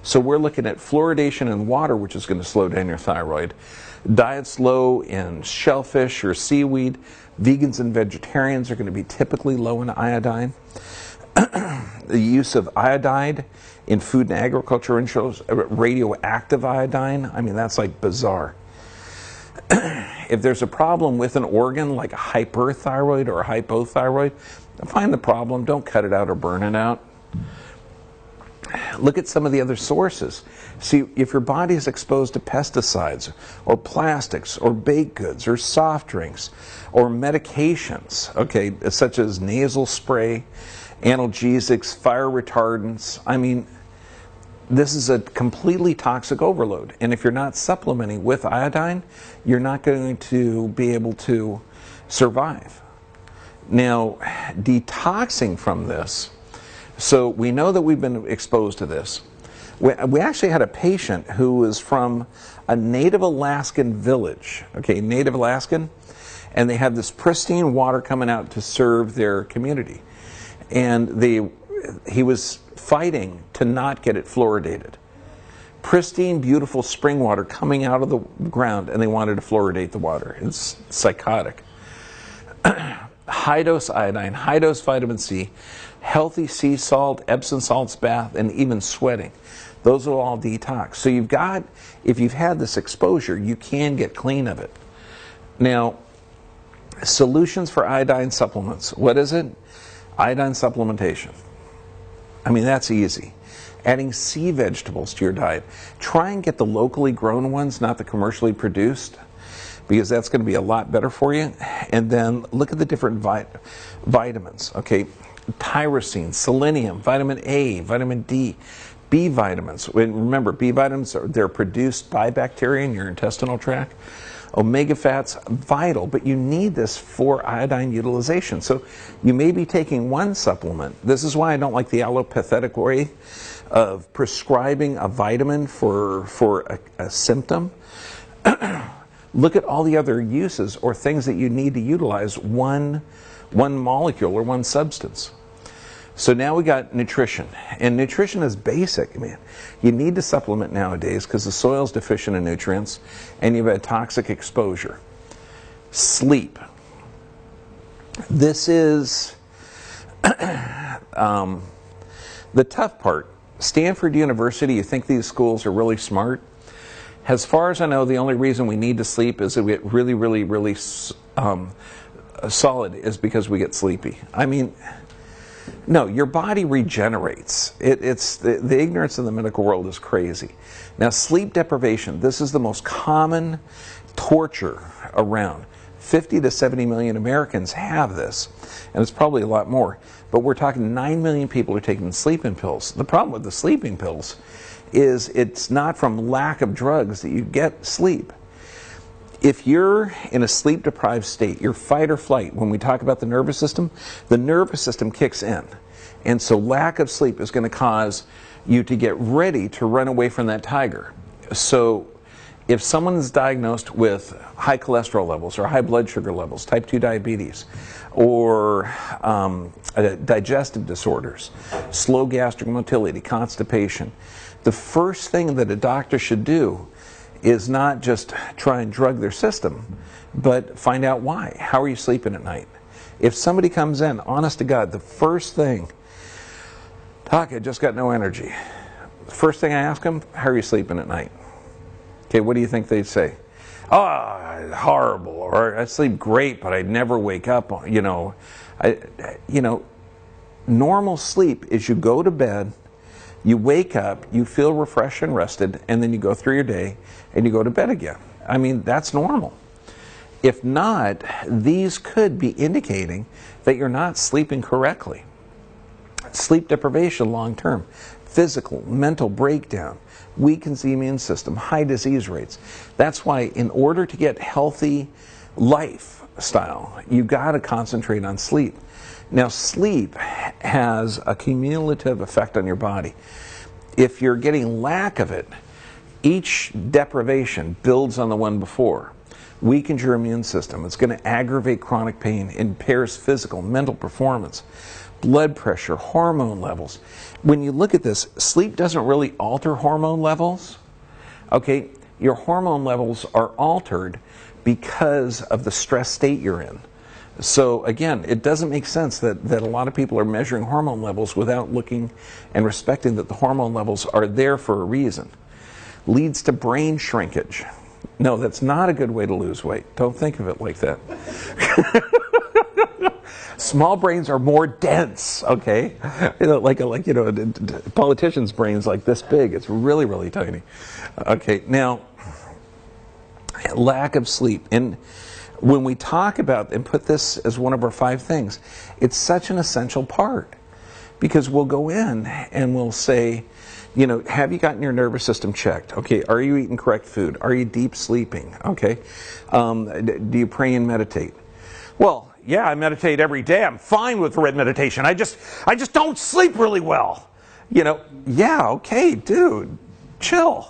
So we're looking at fluoridation in water, which is going to slow down your thyroid. Diets low in shellfish or seaweed. Vegans and vegetarians are going to be typically low in iodine. The use of iodide in food and agriculture shows radioactive iodine. I mean, that's like bizarre. If there's a problem with an organ like a hyperthyroid or a hypothyroid, find the problem, don't cut it out or burn it out. Look at some of the other sources. See, if your body is exposed to pesticides or plastics or baked goods or soft drinks or medications, okay, such as nasal spray, analgesics, fire retardants, I mean, this is a completely toxic overload. And if you're not supplementing with iodine, you're not going to be able to survive. Now, detoxing from this, so we know that we've been exposed to this. We actually had a patient who was from a Native Alaskan village, okay, Native Alaskan, and they had this pristine water coming out to serve their community. And he was fighting to not get it fluoridated. Pristine, beautiful spring water coming out of the ground, and they wanted to fluoridate the water. It's psychotic. High dose iodine, high dose vitamin C, healthy sea salt, Epsom salts bath, and even sweating. Those are all detox. So if you've had this exposure, you can get clean of it. Now, solutions for iodine supplements. What is it? Iodine supplementation. I mean, that's easy. Adding sea vegetables to your diet. Try and get the locally grown ones, not the commercially produced, because that's going to be a lot better for you. And then look at the different vitamins, okay? Tyrosine, selenium, vitamin A, vitamin D, B vitamins. Remember, B vitamins, they're produced by bacteria in your intestinal tract. Omega fats, vital, but you need this for iodine utilization. So you may be taking one supplement. This is why I don't like the allopathic way of prescribing a vitamin for a symptom. Look at all the other uses or things that you need to utilize one molecule or one substance. So now we got nutrition, and nutrition is basic. Man, you need to supplement nowadays because the soil's deficient in nutrients and you've had toxic exposure. Sleep. This is the tough part. Stanford University, you think these schools are really smart? As far as I know, the only reason we need to sleep is that we get really solid is because we get sleepy. I mean, no, your body regenerates. It's the ignorance in the medical world is crazy. Now, sleep deprivation, this is the most common torture around. 50 to 70 million Americans have this, and it's probably a lot more. But we're talking 9 million people are taking sleeping pills. The problem with the sleeping pills is it's not from lack of drugs that you get sleep. If you're in a sleep-deprived state, your fight or flight, when we talk about the nervous system kicks in. And so lack of sleep is going to cause you to get ready to run away from that tiger. So if someone's diagnosed with high cholesterol levels or high blood sugar levels, type 2 diabetes, or digestive disorders, slow gastric motility, constipation, the first thing that a doctor should do is not just try and drug their system, but find out why. How are you sleeping at night? If somebody comes in, honest to God, the first thing, Doc, I just got no energy. The first thing I ask them, how are you sleeping at night? Okay, what do you think they'd say? Oh, horrible, or I sleep great, but I never wake up. Normal sleep is you go to bed, you wake up, you feel refreshed and rested, and then you go through your day and you go to bed again. I mean, that's normal. If not, these could be indicating that you're not sleeping correctly. Sleep deprivation long term, physical, mental breakdown, weakens the immune system, high disease rates. That's why in order to get healthy lifestyle, you got to concentrate on sleep. Now, sleep has a cumulative effect on your body. If you're getting lack of it, each deprivation builds on the one before, weakens your immune system. It's going to aggravate chronic pain, impairs physical, mental performance, blood pressure, hormone levels. When you look at this, sleep doesn't really alter hormone levels. Okay, your hormone levels are altered because of the stress state you're in. So again, it doesn't make sense that a lot of people are measuring hormone levels without looking and respecting that the hormone levels are there for a reason. Leads to brain shrinkage. No, that's not a good way to lose weight. Don't think of it like that. Small brains are more dense, okay? Politicians' brains like this big. It's really, really tiny. Okay, now, lack of sleep. And when we talk about and put this as one of our 5 things, it's such an essential part. Because we'll go in and we'll say, have you gotten your nervous system checked? Okay, are you eating correct food? Are you deep sleeping? Okay, do you pray and meditate? Well, yeah, I meditate every day. I'm fine with red meditation. I just don't sleep really well. Yeah, okay, dude, chill.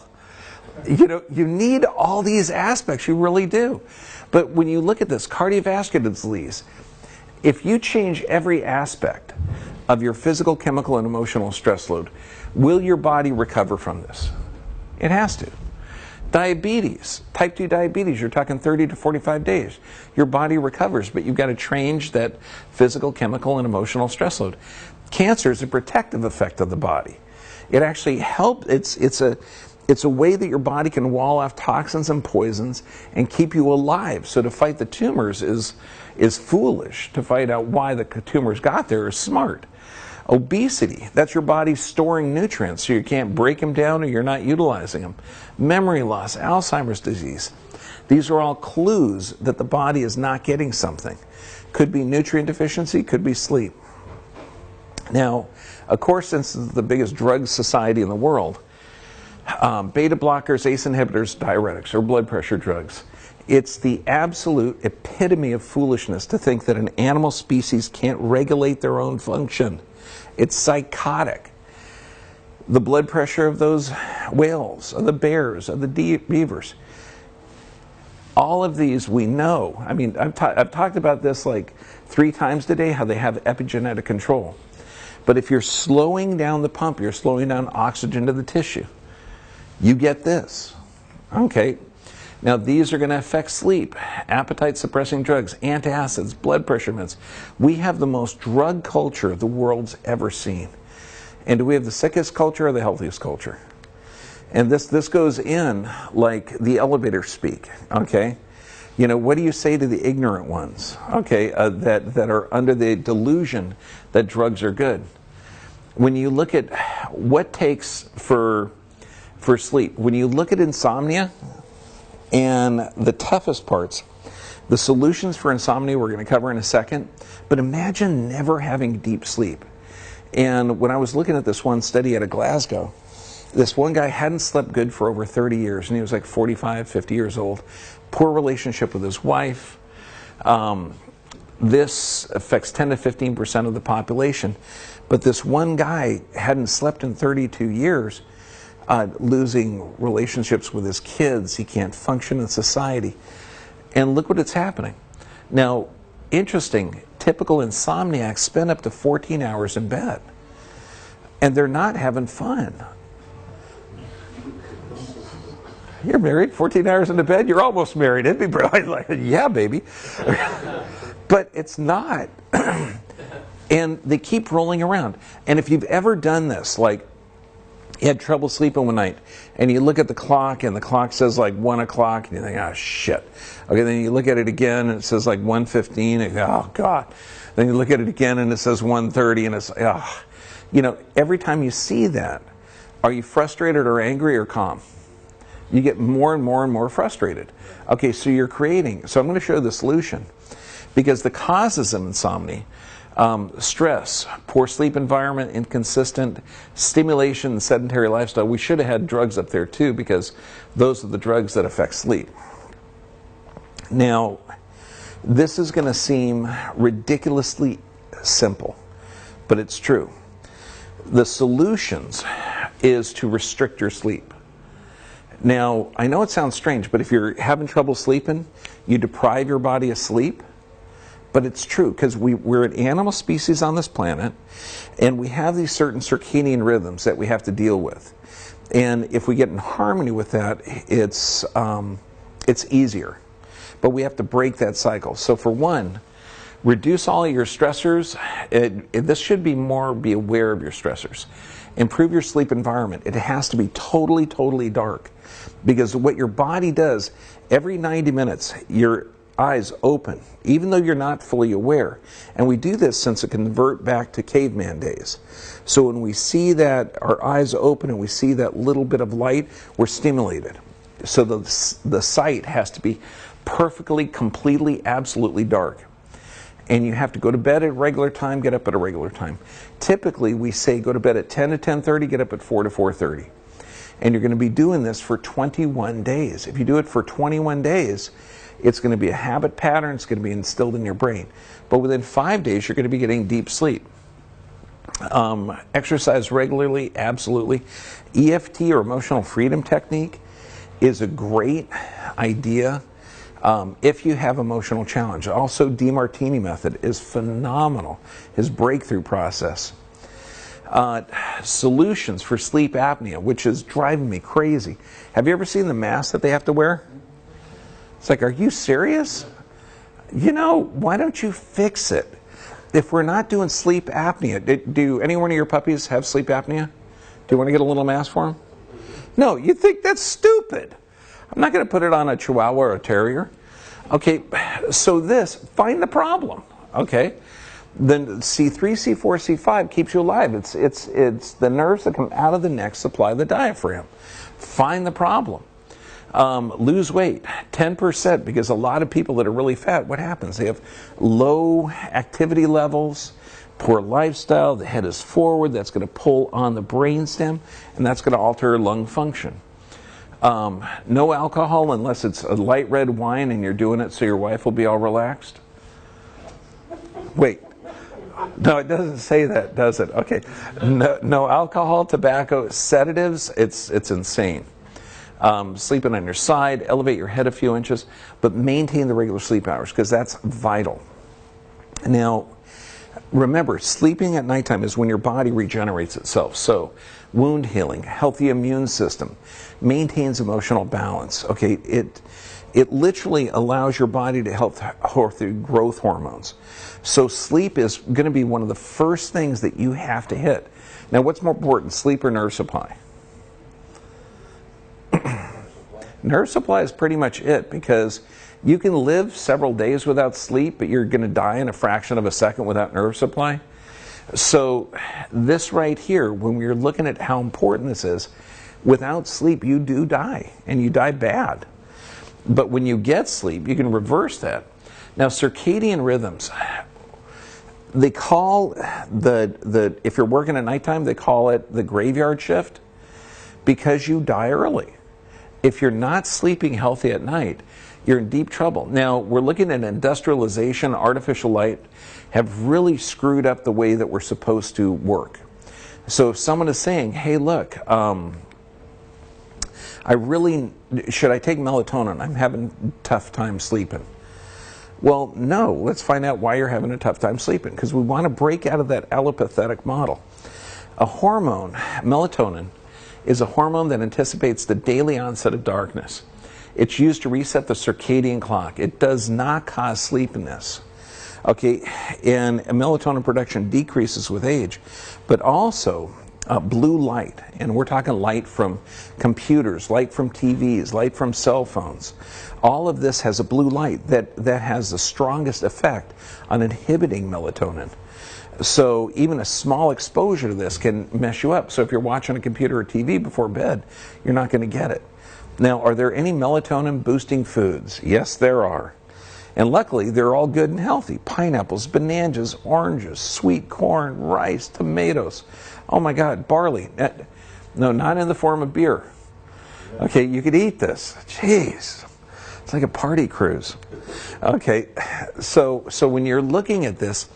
You need all these aspects. You really do. But when you look at this, cardiovascular disease, if you change every aspect of your physical, chemical, and emotional stress load, will your body recover from this? It has to. Diabetes, type 2 diabetes, you're talking 30 to 45 days. Your body recovers, but you've got to change that physical, chemical, and emotional stress load. Cancer is a protective effect of the body. It actually helps, it's a way that your body can wall off toxins and poisons and keep you alive. So to fight the tumors is foolish. To find out why the tumors got there is smart. Obesity, that's your body storing nutrients so you can't break them down or you're not utilizing them. Memory loss, Alzheimer's disease. These are all clues that the body is not getting something. Could be nutrient deficiency, could be sleep. Now, of course, since this is the biggest drug society in the world, beta blockers, ACE inhibitors, diuretics, or blood pressure drugs. It's the absolute epitome of foolishness to think that an animal species can't regulate their own function. It's psychotic. The blood pressure of those whales, of the bears, of the beavers. All of these we know. I mean, I've talked about this like 3 times today, how they have epigenetic control. But if you're slowing down the pump, you're slowing down oxygen to the tissue. You get this. Okay. Now these are going to affect sleep, appetite suppressing drugs, antacids, blood pressure meds. We have the most drug culture the world's ever seen. And do we have the sickest culture or the healthiest culture? And this goes in like the elevator speak, okay? You know, what do you say to the ignorant ones, okay, that are under the delusion that drugs are good? When you look at what takes for sleep, when you look at insomnia and the toughest parts, the solutions for insomnia we're going to cover in a second, but imagine never having deep sleep. And when I was looking at this one study out of Glasgow, this one guy hadn't slept good for over 30 years, and he was like 45, 50 years old. Poor relationship with his wife. This affects 10 to 15% of the population. But this one guy hadn't slept in 32 years, losing relationships with his kids. He can't function in society. And look what it's happening. Now, interesting, typical insomniacs spend up to 14 hours in bed. And they're not having fun. You're married, 14 hours in the bed, you're almost married. It'd be probably like, yeah, baby. But it's not. And they keep rolling around. And if you've ever done this, like you had trouble sleeping one night, and you look at the clock, and the clock says like 1 o'clock, and you think, oh, shit. Okay, then you look at it again, and it says like 1:15, and you go, oh, God. Then you look at it again, and it says 1:30, and it's, oh. You know, every time you see that, are you frustrated or angry or calm? You get more and more and more frustrated. Okay, so you're creating. So I'm going to show the solution. Because the causes of insomnia, stress, poor sleep environment, inconsistent stimulation, sedentary lifestyle. We should have had drugs up there too, because those are the drugs that affect sleep. Now, this is going to seem ridiculously simple, but it's true. The solutions is to restrict your sleep. Now, I know it sounds strange, but if you're having trouble sleeping, you deprive your body of sleep. But it's true, because we're an animal species on this planet, and we have these certain circadian rhythms that we have to deal with. And if we get in harmony with that, it's easier. But we have to break that cycle. So for one, reduce all of your stressors. This should be aware of your stressors. Improve your sleep environment. It has to be totally, totally dark. Because what your body does, every 90 minutes, your eyes open, even though you're not fully aware. And we do this since it can convert back to caveman days. So when we see that our eyes open and we see that little bit of light, we're stimulated. So the sight has to be perfectly, completely, absolutely dark. And you have to go to bed at a regular time, get up at a regular time. Typically, we say go to bed at 10 to 10:30, get up at 4 to 4:30. And you're going to be doing this for 21 days. If you do it for 21 days, it's going to be a habit pattern. It's going to be instilled in your brain. But within 5 days, you're going to be getting deep sleep. Exercise regularly, absolutely. EFT, or emotional freedom technique, is a great idea if you have emotional challenge. Also, DeMartini method is phenomenal. His breakthrough process. Solutions for sleep apnea, which is driving me crazy. Have you ever seen the mask that they have to wear? It's like, are you serious? You know, why don't you fix it? If we're not doing sleep apnea, do any one of your puppies have sleep apnea? Do you want to get a little mask for them? No, you think that's stupid. I'm not going to put it on a Chihuahua or a Terrier. Okay, so find the problem. Okay, then C3, C4, C5 keeps you alive. It's the nerves that come out of the neck supply the diaphragm. Find the problem. Lose weight, 10%, because a lot of people that are really fat, what happens? They have low activity levels, poor lifestyle, the head is forward, that's going to pull on the brainstem, and that's going to alter lung function. No alcohol unless it's a light red wine and you're doing it so your wife will be all relaxed. Wait. No, it doesn't say that, does it? Okay. No alcohol, tobacco, sedatives, it's insane. Sleeping on your side, elevate your head a few inches, but maintain the regular sleep hours, because that's vital. Now, remember, sleeping at nighttime is when your body regenerates itself. So, wound healing, healthy immune system, maintains emotional balance. Okay, it literally allows your body to help through growth hormones. So sleep is going to be one of the first things that you have to hit. Now, what's more important, sleep or nerve supply? Nerve supply is pretty much it, because you can live several days without sleep, but you're going to die in a fraction of a second without nerve supply. So this right here, when we're looking at how important this is, without sleep you do die, and you die bad. But when you get sleep, you can reverse that. Now, circadian rhythms, they call if you're working at nighttime, they call it the graveyard shift, because you die early. If you're not sleeping healthy at night, you're in deep trouble. Now, we're looking at industrialization, artificial light, have really screwed up the way that we're supposed to work. So if someone is saying, hey, look, should I take melatonin? I'm having a tough time sleeping. Well, no, let's find out why you're having a tough time sleeping, because we want to break out of that allopathetic model. A hormone, melatonin, is a hormone that anticipates the daily onset of darkness. It's used to reset the circadian clock. It does not cause sleepiness. Okay, and melatonin production decreases with age, but also blue light, and we're talking light from computers, light from TVs, light from cell phones. All of this has a blue light that has the strongest effect on inhibiting melatonin. So even a small exposure to this can mess you up. So if you're watching a computer or TV before bed, you're not going to get it. Now, are there any melatonin boosting foods? Yes, there are. And luckily, they're all good and healthy. Pineapples, bananas, oranges, sweet corn, rice, tomatoes. Oh my God, barley. No, not in the form of beer. Okay, you could eat this. Jeez. It's like a party cruise. Okay, so when you're looking at this,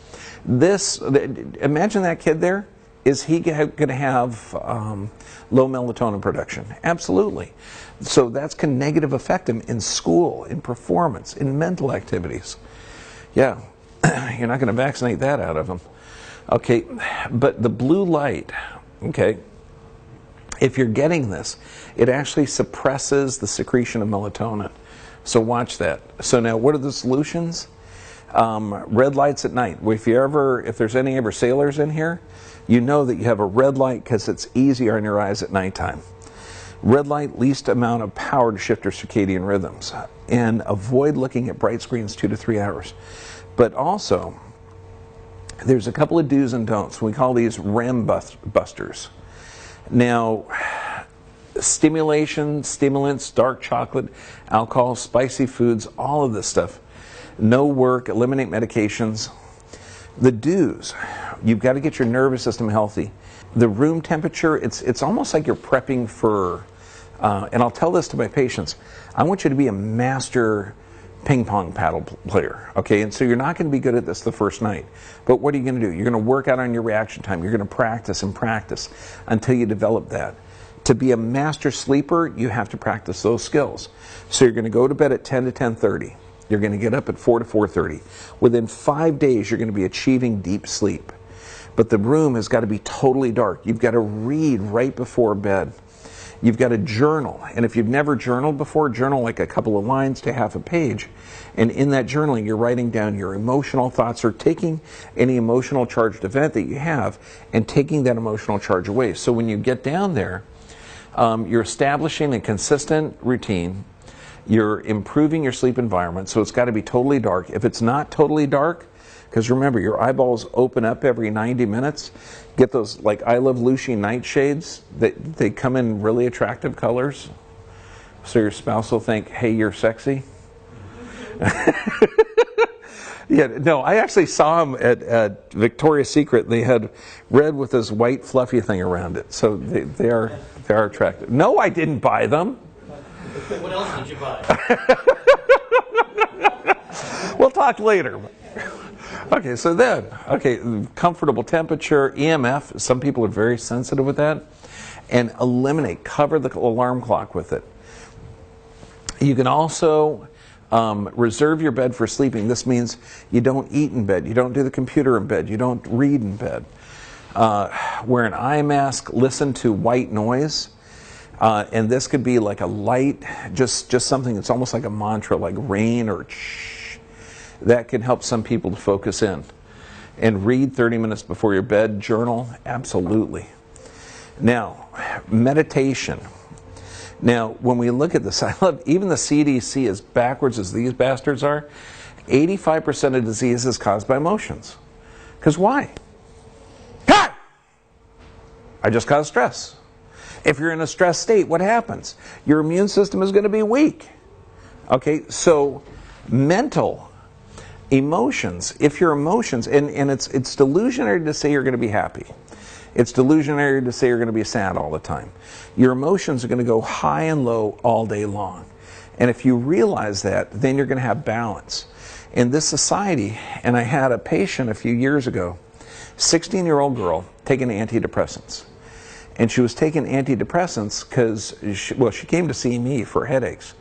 imagine that kid there. Is he going to have low melatonin production? Absolutely. So that's can negative affect him in school, in performance, in mental activities. Yeah, you're not going to vaccinate that out of him. Okay, but the blue light, okay, if you're getting this, it actually suppresses the secretion of melatonin. So watch that. So now, what are the solutions? Red lights at night. If there's any ever sailors in here, you know that you have a red light because it's easier on your eyes at nighttime. Red light, least amount of power to shift your circadian rhythms, and avoid looking at bright screens 2 to 3 hours. But also, there's a couple of do's and don'ts. We call these REM busters. Now, stimulation, stimulants, dark chocolate, alcohol, spicy foods, all of this stuff. No work, eliminate medications. The do's, you've got to get your nervous system healthy. The room temperature, it's almost like you're prepping for, and I'll tell this to my patients, I want you to be a master ping pong paddle player, okay? And so you're not going to be good at this the first night. But what are you going to do? You're going to work out on your reaction time. You're going to practice and practice until you develop that. To be a master sleeper, you have to practice those skills. So you're going to go to bed at 10 to 10:30. You're going to get up at 4 to 4:30. Within 5 days, you're going to be achieving deep sleep. But the room has got to be totally dark. You've got to read right before bed. You've got to journal. And if you've never journaled before, journal like a couple of lines to half a page. And in that journaling, you're writing down your emotional thoughts or taking any emotional charged event that you have and taking that emotional charge away. So when you get down there, you're establishing a consistent routine. You're improving your sleep environment, so it's got to be totally dark. If it's not totally dark, because remember, your eyeballs open up every 90 minutes. Get those, like I Love Lucy nightshades. They come in really attractive colors. So your spouse will think, hey, you're sexy. Yeah, no, I actually saw them at Victoria's Secret. They had red with this white fluffy thing around it. So they are attractive. No, I didn't buy them. What else did you buy? We'll talk later. Okay, so then, comfortable temperature, EMF, some people are very sensitive with that, and cover the alarm clock with it. You can also reserve your bed for sleeping. This means you don't eat in bed, you don't do the computer in bed, you don't read in bed. Wear an eye mask, listen to white noise, and this could be like a light, just something that's almost like a mantra, like rain or shh. That can help some people to focus in. And read 30 minutes before your bed, journal, absolutely. Now, meditation. Now, when we look at this, I love even the CDC, as backwards as these bastards are, 85% of disease is caused by emotions. Because why? God! I just caused stress. If you're in a stress state, what happens? Your immune system is going to be weak. Okay, so mental emotions, if your emotions, and it's delusionary to say you're going to be happy. It's delusionary to say you're going to be sad all the time. Your emotions are going to go high and low all day long. And if you realize that, then you're going to have balance. In this society, and I had a patient a few years ago, 16-year-old girl taking antidepressants. And she was taking antidepressants because, she came to see me for headaches.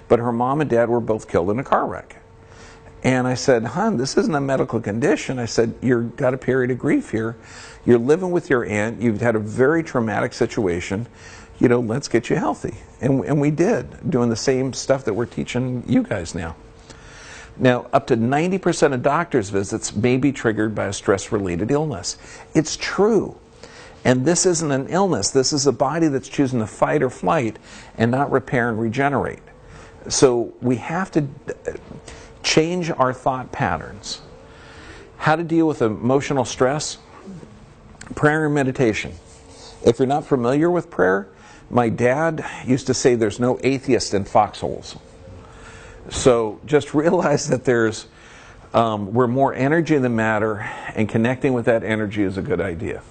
But her mom and dad were both killed in a car wreck. And I said, hon, this isn't a medical condition. I said, you've got a period of grief here. You're living with your aunt. You've had a very traumatic situation. Let's get you healthy. And we did, doing the same stuff that we're teaching you guys now. Now, up to 90% of doctors' visits may be triggered by a stress-related illness. It's true. And this isn't an illness. This is a body that's choosing to fight or flight and not repair and regenerate. So we have to change our thought patterns. How to deal with emotional stress? Prayer and meditation. If you're not familiar with prayer, my dad used to say there's no atheist in foxholes. So just realize that we're more energy than matter, and connecting with that energy is a good idea.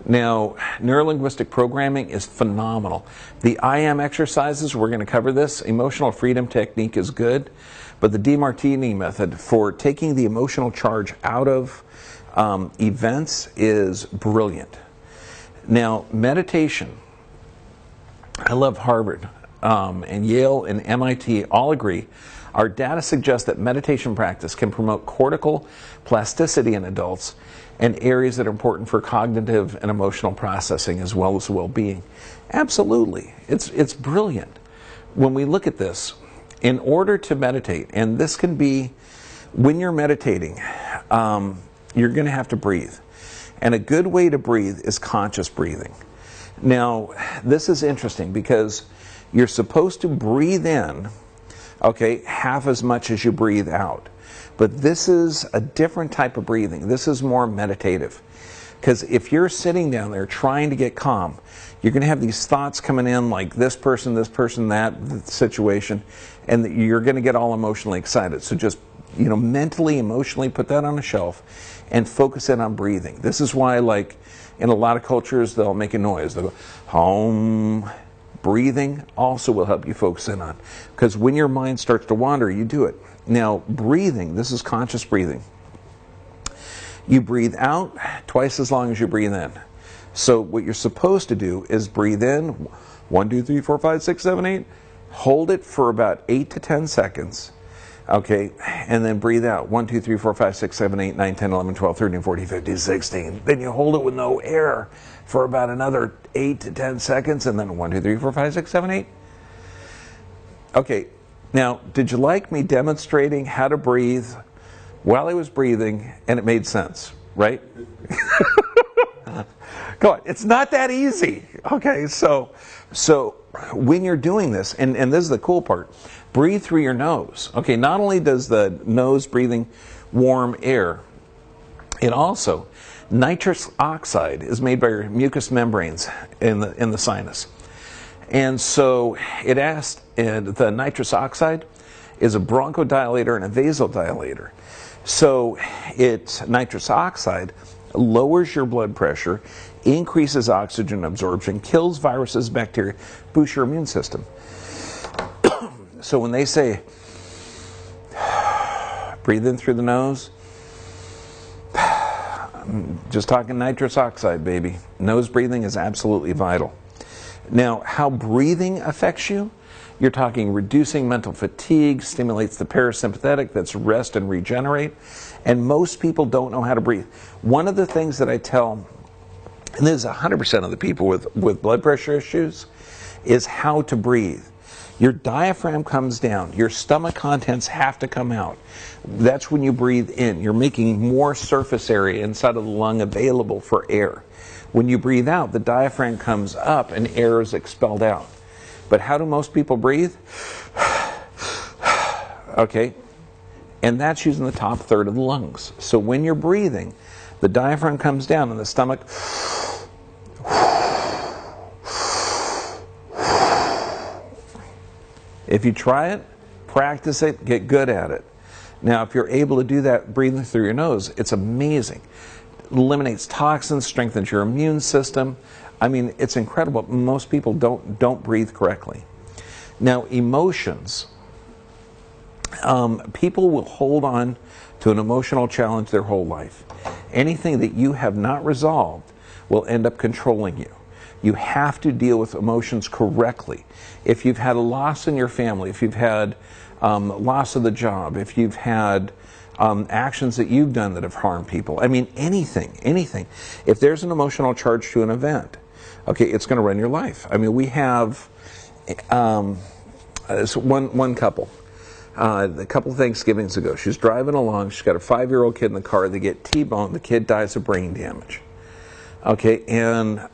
Now, neurolinguistic programming is phenomenal. The I am exercises, we're going to cover this. Emotional freedom technique is good, but the DeMartini method for taking the emotional charge out of events is brilliant. Now, meditation. I love Harvard and Yale and MIT all agree. Our data suggests that meditation practice can promote cortical plasticity in adults and areas that are important for cognitive and emotional processing as well as well-being. Absolutely. It's brilliant. When we look at this, in order to meditate, and this can be when you're meditating, you're going to have to breathe. And a good way to breathe is conscious breathing. Now, this is interesting because you're supposed to breathe in, half as much as you breathe out. But this is a different type of breathing. This is more meditative. Because if you're sitting down there trying to get calm, you're going to have these thoughts coming in like this person, that situation, and you're going to get all emotionally excited. So just, mentally, emotionally put that on a shelf and focus in on breathing. This is why, like, in a lot of cultures, they'll make a noise. They'll go, home. Breathing also will help you focus in on. Because when your mind starts to wander, you do it. Now, breathing, this is conscious breathing. You breathe out twice as long as you breathe in. So what you're supposed to do is breathe in, 1, 2, 3, 4, 5, 6, 7, 8. Hold it for about 8 to 10 seconds. And then breathe out. 1, 2, 3, 4, 5, 6, 7, 8, 9, 10, 11, 12, 13, 14, 15, 16. Then you hold it with no air for about another 8 to 10 seconds, and then 1, 2, 3, 4, 5, 6, 7, 8. Okay, now, did you like me demonstrating how to breathe while I was breathing, and it made sense, right? Go on, it's not that easy. Okay, so when you're doing this, and this is the cool part, breathe through your nose. Okay, not only does the nose breathing warm air, it also, nitrous oxide is made by your mucous membranes in the sinus. And so the nitrous oxide is a bronchodilator and a vasodilator. So nitrous oxide lowers your blood pressure, increases oxygen absorption, kills viruses, bacteria, boosts your immune system. So when they say, breathe in through the nose, I'm just talking nitrous oxide, baby. Nose breathing is absolutely vital. Now, how breathing affects you, you're talking reducing mental fatigue, stimulates the parasympathetic, that's rest and regenerate, and most people don't know how to breathe. One of the things that I tell, and this is 100% of the people with blood pressure issues, is how to breathe. Your diaphragm comes down, your stomach contents have to come out. That's when you breathe in. You're making more surface area inside of the lung available for air. When you breathe out, the diaphragm comes up and air is expelled out. But how do most people breathe? Okay, and that's using the top third of the lungs. So when you're breathing, the diaphragm comes down and the stomach. If you try it, practice it, get good at it. Now, if you're able to do that breathing through your nose, it's amazing. Eliminates toxins, strengthens your immune system. I mean, it's incredible. Most people don't breathe correctly. Now, emotions. People will hold on to an emotional challenge their whole life. Anything that you have not resolved will end up controlling you. You have to deal with emotions correctly. If you've had a loss in your family, if you've had loss of the job, if you've had actions that you've done that have harmed people, I mean, anything. If there's an emotional charge to an event, okay, it's going to run your life. I mean, we have one couple. A couple of Thanksgivings ago, she's driving along. She's got a 5-year-old kid in the car. They get T-boned. The kid dies of brain damage. Okay, and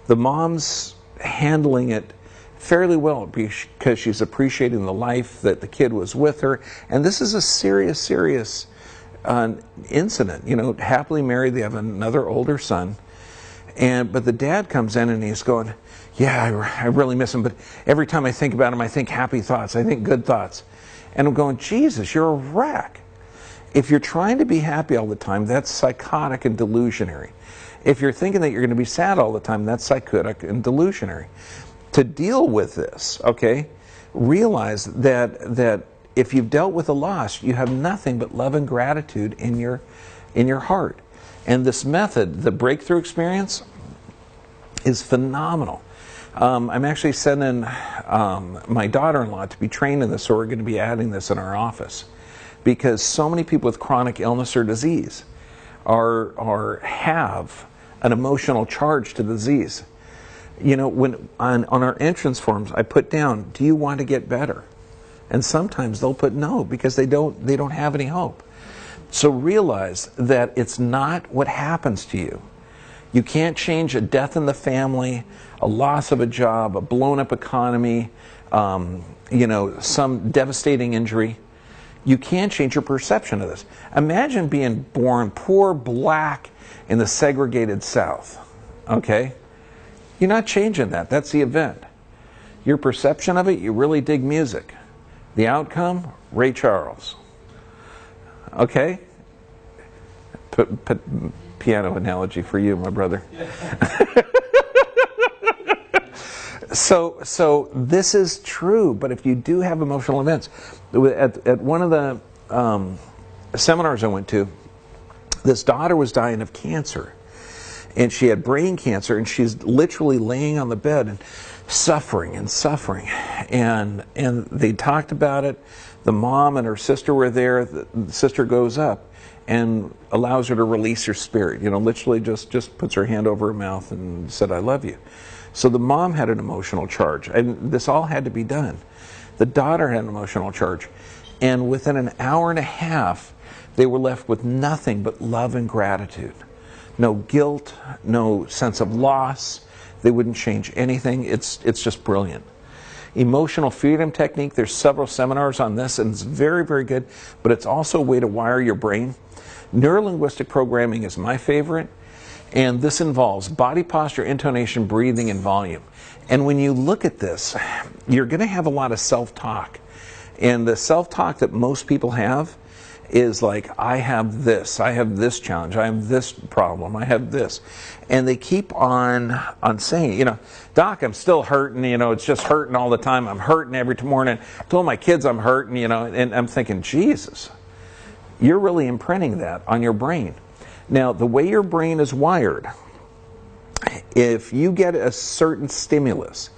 the mom's handling it fairly well because she's appreciating the life that the kid was with her. And this is a serious incident. You know, happily married. They have another older son. But the dad comes in and he's going, yeah, I really miss him, but every time I think about him, I think happy thoughts, I think good thoughts. And I'm going, Jesus, you're a wreck. If you're trying to be happy all the time, that's psychotic and delusionary. If you're thinking that you're going to be sad all the time, that's psychotic and delusionary. To deal with this, okay, realize that if you've dealt with a loss, you have nothing but love and gratitude in your heart. And this method, the breakthrough experience, is phenomenal. I'm actually sending my daughter-in-law to be trained in this, so we're going to be adding this in our office. Because so many people with chronic illness or disease have an emotional charge to the disease. You know, when on our entrance forms, I put down, do you want to get better? And sometimes they'll put no, because they don't have any hope. So realize that it's not what happens to you. You can't change a death in the family, a loss of a job, a blown up economy, some devastating injury. You can't change your perception of this. Imagine being born poor black in the segregated South. Okay? You're not changing that. That's the event. Your perception of it, you really dig music. The outcome, Ray Charles. Okay? Put piano analogy for you, my brother. So this is true, but if you do have emotional events, at one of the seminars I went to, this daughter was dying of cancer, and she had brain cancer, and she's literally laying on the bed and suffering, and they talked about it. The mom and her sister were there. The sister goes up and allows her to release her spirit. You know, literally just puts her hand over her mouth and said, I love you. So the mom had an emotional charge, and this all had to be done. The daughter had an emotional charge, and within an hour and a half, they were left with nothing but love and gratitude. No guilt, no sense of loss. They wouldn't change anything. It's just brilliant. Emotional freedom technique, there's several seminars on this, and it's very, very good, but it's also a way to wire your brain. Neurolinguistic programming is my favorite, and this involves body posture, intonation, breathing, and volume. And when you look at this, you're going to have a lot of self-talk. And the self-talk that most people have is like, I have this challenge, I have this problem, I have this. And they keep on saying, Doc, I'm still hurting, it's just hurting all the time. I'm hurting every morning. I told my kids I'm hurting, and I'm thinking, Jesus, you're really imprinting that on your brain. Now, the way your brain is wired, if you get a certain stimulus,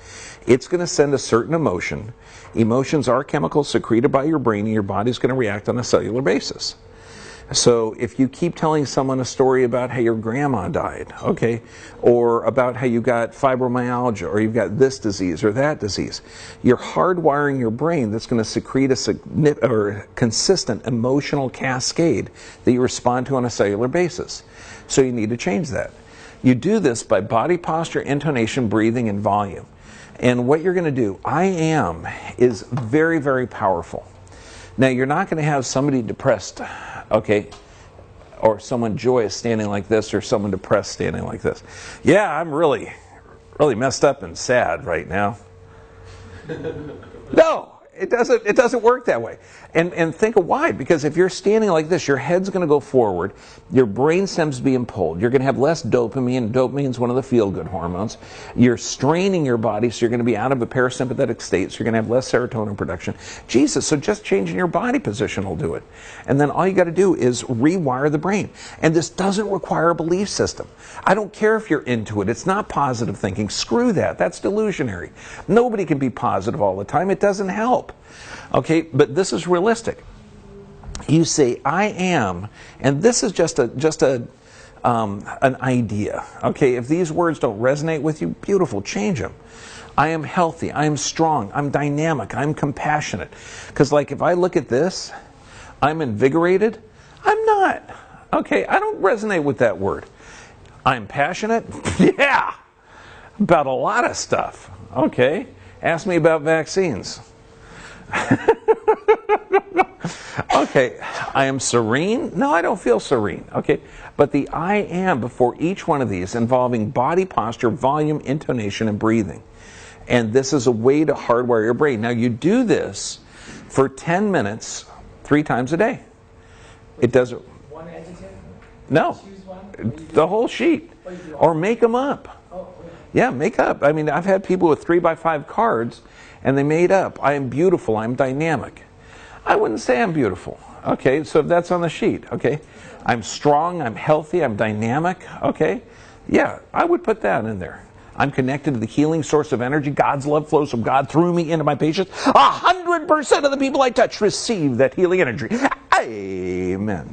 it's going to send a certain emotion. Emotions are chemicals secreted by your brain, and your body's going to react on a cellular basis. So if you keep telling someone a story about how your grandma died, okay, or about how you got fibromyalgia, or you've got this disease or that disease, you're hardwiring your brain that's going to secrete a consistent emotional cascade that you respond to on a cellular basis. So you need to change that. You do this by body posture, intonation, breathing, and volume. And what you're going to do, I am, is very, very powerful. Now, you're not going to have somebody depressed, okay, or someone joyous standing like this, or someone depressed standing like this. Yeah, I'm really, really messed up and sad right now. No, it doesn't work that way. And think of why. Because if you're standing like this, your head's going to go forward, your brain stem's being pulled, you're going to have less dopamine. Dopamine's one of the feel-good hormones. You're straining your body, so you're going to be out of a parasympathetic state, so you're going to have less serotonin production. Jesus, so just changing your body position will do it. And then all you got to do is rewire the brain. And this doesn't require a belief system. I don't care if you're into it. It's not positive thinking. Screw that. That's delusionary. Nobody can be positive all the time. It doesn't help. Okay, but this is realistic. You say, I am, and this is just an idea. Okay, if these words don't resonate with you, beautiful, change them. I am healthy, I am strong, I'm dynamic, I'm compassionate. Because like if I look at this, I'm invigorated, I'm not. Okay, I don't resonate with that word. I'm passionate, yeah, about a lot of stuff. Okay, ask me about vaccines. Okay, I am serene. No, I don't feel serene. Okay, but the I am before each one of these involving body posture, volume, intonation, and breathing. And this is a way to hardwire your brain. Now you do this for 10 minutes, 3 times a day. It does it. One adjective? No, Choose one? the whole sheet, or make them up. Oh, Yeah, make up. I mean, I've had people with 3x5 cards, and they made up, I am beautiful, I'm dynamic. I wouldn't say I'm beautiful. Okay, so if that's on the sheet, okay. I'm strong, I'm healthy, I'm dynamic, okay. Yeah, I would put that in there. I'm connected to the healing source of energy. God's love flows from God through me into my patients. 100% of the people I touch receive that healing energy. Amen.